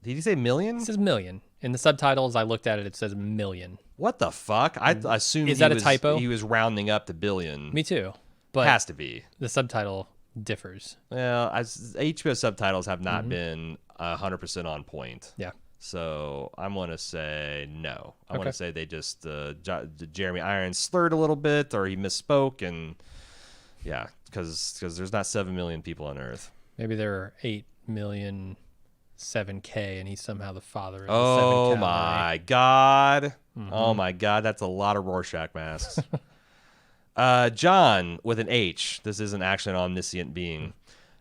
he say million? It says million. In the subtitles, I looked at it. It says million. What the fuck? I assumed Is that a typo? He was rounding up to billion. Me too. But has to be. The subtitle differs. Well, HBO subtitles have not been 100% on point. Yeah. So I'm going to say no. I'm going to say they just, Jeremy Irons slurred a little bit or he misspoke. And yeah, because there's not 7 million people on Earth. Maybe there are 8 million 7K and he's somehow the father of the 7K. Oh my God. Oh my God. That's a lot of Rorschach masks. John with an H. This isn't actually an omniscient being.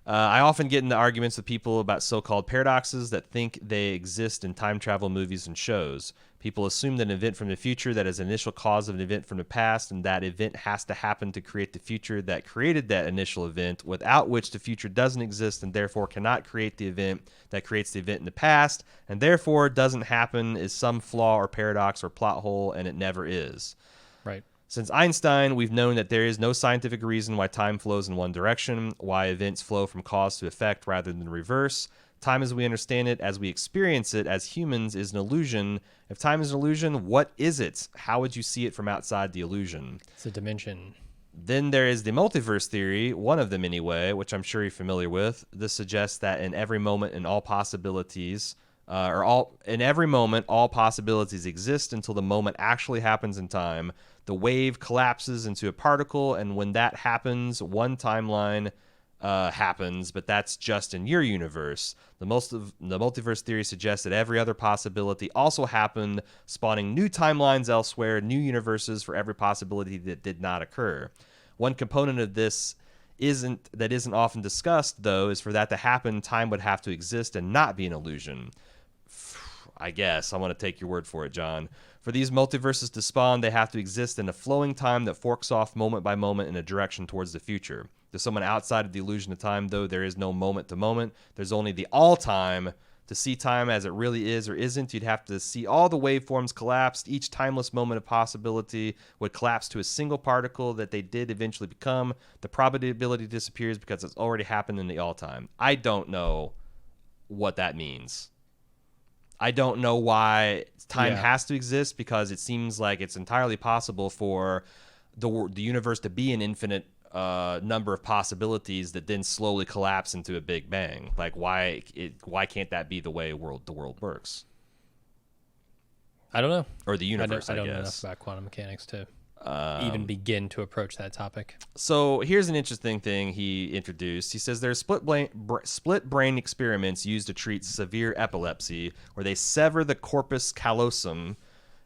I often get into arguments with people about so-called paradoxes that think they exist in time travel movies and shows. People assume that an event from the future that is an initial cause of an event from the past, and that event has to happen to create the future that created that initial event, without which the future doesn't exist and therefore cannot create the event that creates the event in the past, and therefore doesn't happen is some flaw or paradox or plot hole, and it never is. Right. Since Einstein, we've known that there is no scientific reason why time flows in one direction, why events flow from cause to effect rather than reverse. Time as we understand it, as we experience it as humans, is an illusion. If time is an illusion, what is it? How would you see it from outside the illusion? It's a dimension. Then there is the multiverse theory, one of them anyway, which I'm sure you're familiar with. This suggests that in every moment and all possibilities, in every moment, all possibilities exist until the moment actually happens in time. The wave collapses into a particle, and when that happens, one timeline happens, but that's just in your universe. The multiverse theory suggests that every other possibility also happened, spawning new timelines elsewhere, new universes for every possibility that did not occur. One component of this isn't often discussed, though, is for that to happen, time would have to exist and not be an illusion. I guess I'm going to take your word for it, John. For these multiverses to spawn, they have to exist in a flowing time that forks off moment by moment in a direction towards the future. To someone outside of the illusion of time, though, there is no moment to moment. There's only the all-time. To see time as it really is or isn't, you'd have to see all the waveforms collapsed. Each timeless moment of possibility would collapse to a single particle that they did eventually become. The probability disappears because it's already happened in the all-time. I don't know what that means. I don't know why time has to exist, because it seems like it's entirely possible for the universe to be an infinite number of possibilities that then slowly collapse into a big bang. Like, why can't that be the way the world works? I don't know. Or the universe, I don't know guess. enough about quantum mechanics to even begin to approach that topic. So here's an interesting thing he introduced. He says there's split brain experiments used to treat severe epilepsy, where they sever the corpus callosum,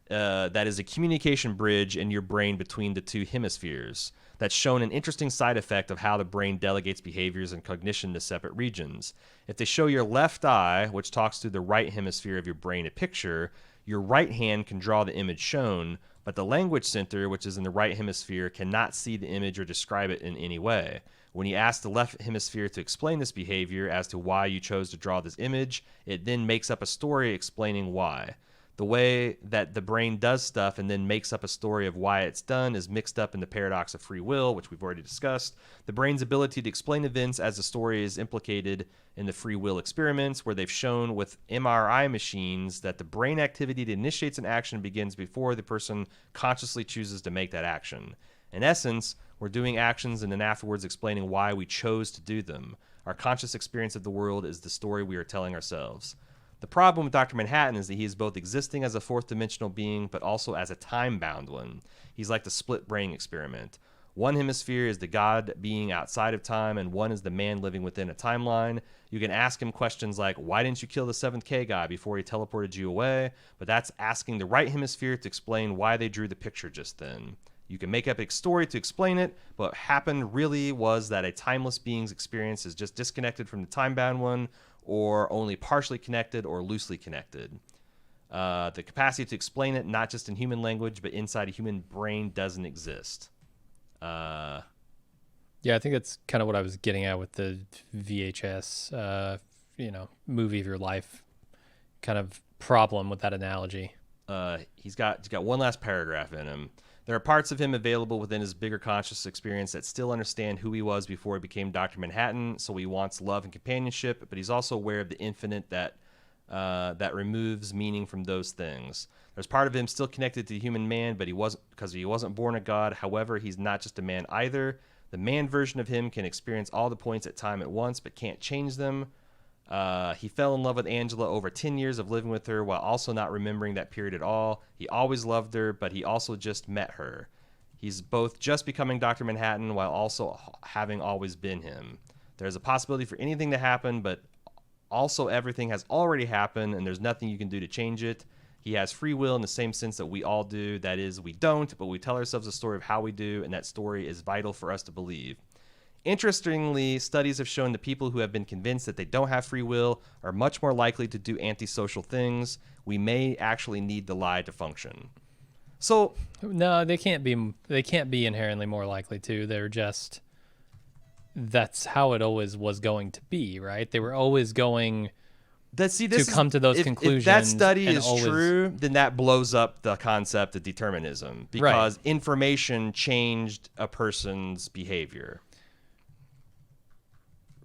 that is a communication bridge in your brain between the two hemispheres. That's shown an interesting side effect of how the brain delegates behaviors and cognition to separate regions. If they show your left eye, which talks to the right hemisphere of your brain, a picture, your right hand can draw the image shown, but the language center, which is in the right hemisphere, cannot see the image or describe it in any way. When you ask the left hemisphere to explain this behavior as to why you chose to draw this image, it then makes up a story explaining why. The way that the brain does stuff and then makes up a story of why it's done is mixed up in the paradox of free will, which we've already discussed. The brain's ability to explain events as the story is implicated in the free will experiments, where they've shown with MRI machines that the brain activity that initiates an action begins before the person consciously chooses to make that action. In essence, we're doing actions and then afterwards explaining why we chose to do them. Our conscious experience of the world is the story we are telling ourselves. The problem with Dr. Manhattan is that he is both existing as a fourth-dimensional being, but also as a time-bound one. He's like the split brain experiment. One hemisphere is the God being outside of time, and one is the man living within a timeline. You can ask him questions like, why didn't you kill the 7th K guy before he teleported you away? But that's asking the right hemisphere to explain why they drew the picture just then. You can make up a story to explain it, but what happened really was that a timeless being's experience is just disconnected from the time-bound one, or only partially connected or loosely connected. The capacity to explain it, not just in human language, but inside a human brain, doesn't exist. Yeah, I think that's kind of what I was getting at with the VHS, movie of your life kind of problem with that analogy. He's got one last paragraph in him. There are parts of him available within his bigger conscious experience that still understand who he was before he became Dr. Manhattan, so he wants love and companionship, but he's also aware of the infinite that removes meaning from those things. There's part of him still connected to the human man, but he wasn't born a god. However, he's not just a man either. The man version of him can experience all the points at time at once, but can't change them. He fell in love with Angela over 10 years of living with her while also not remembering that period at all. He always loved her, but he also just met her. He's both just becoming Dr. Manhattan while also having always been him. There's a possibility for anything to happen, but also everything has already happened, and there's nothing you can do to change it. He has free will in the same sense that we all do. That is, we don't, but we tell ourselves a story of how we do, and that story is vital for us to believe. Interestingly, studies have shown that people who have been convinced that they don't have free will are much more likely to do antisocial things. We may actually need the lie to function. So no, they can't be. They can't be inherently more likely to. They're just. That's how it always was going to be, right? They were always going to come to those conclusions. If that study is true, then that blows up the concept of determinism because information changed a person's behavior.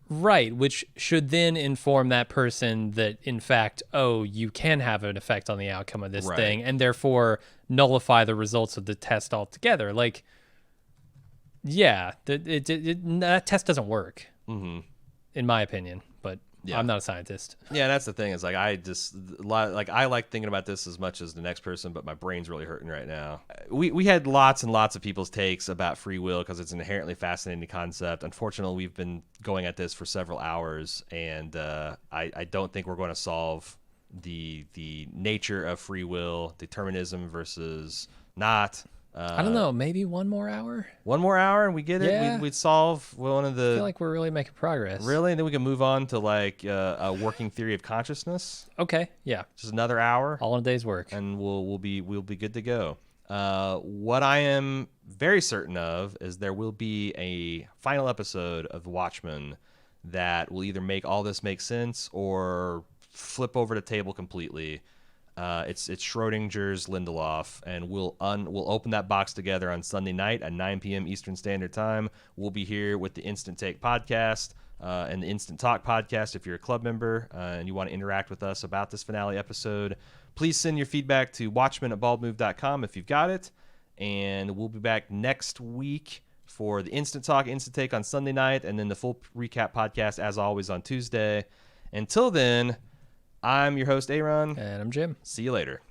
Right, which should then inform that person that, in fact, you can have an effect on the outcome of this thing, and therefore nullify the results of the test altogether. Like, yeah, that test doesn't work, in my opinion, but I'm not a scientist. Yeah, that's the thing. Is like I like thinking about this as much as the next person, but my brain's really hurting right now. We had lots and lots of people's takes about free will because it's an inherently fascinating concept. Unfortunately, we've been going at this for several hours, and I don't think we're going to solve the nature of free will, determinism versus not. I don't know. Maybe one more hour. One more hour, and we get it. Yeah. We'd solve one of the. I feel like we're really making progress. Really, and then we can move on to like a working theory of consciousness. Okay. Yeah. Just another hour. All in a day's work, and we'll be good to go. What I am very certain of is there will be a final episode of Watchmen that will either make all this make sense or flip over the table completely. It's Schrodinger's Lindelof, and we'll open that box together on Sunday night at 9 p.m. Eastern Standard Time. We'll be here with the Instant Take podcast and the Instant Talk podcast. If you're a club member and you want to interact with us about this finale episode, please send your feedback to watchmen@baldmove.com if you've got it. And we'll be back next week for the Instant Talk, Instant Take on Sunday night, and then the full recap podcast, as always, on Tuesday. Until then, I'm your host, A.Ron. And I'm Jim. See you later.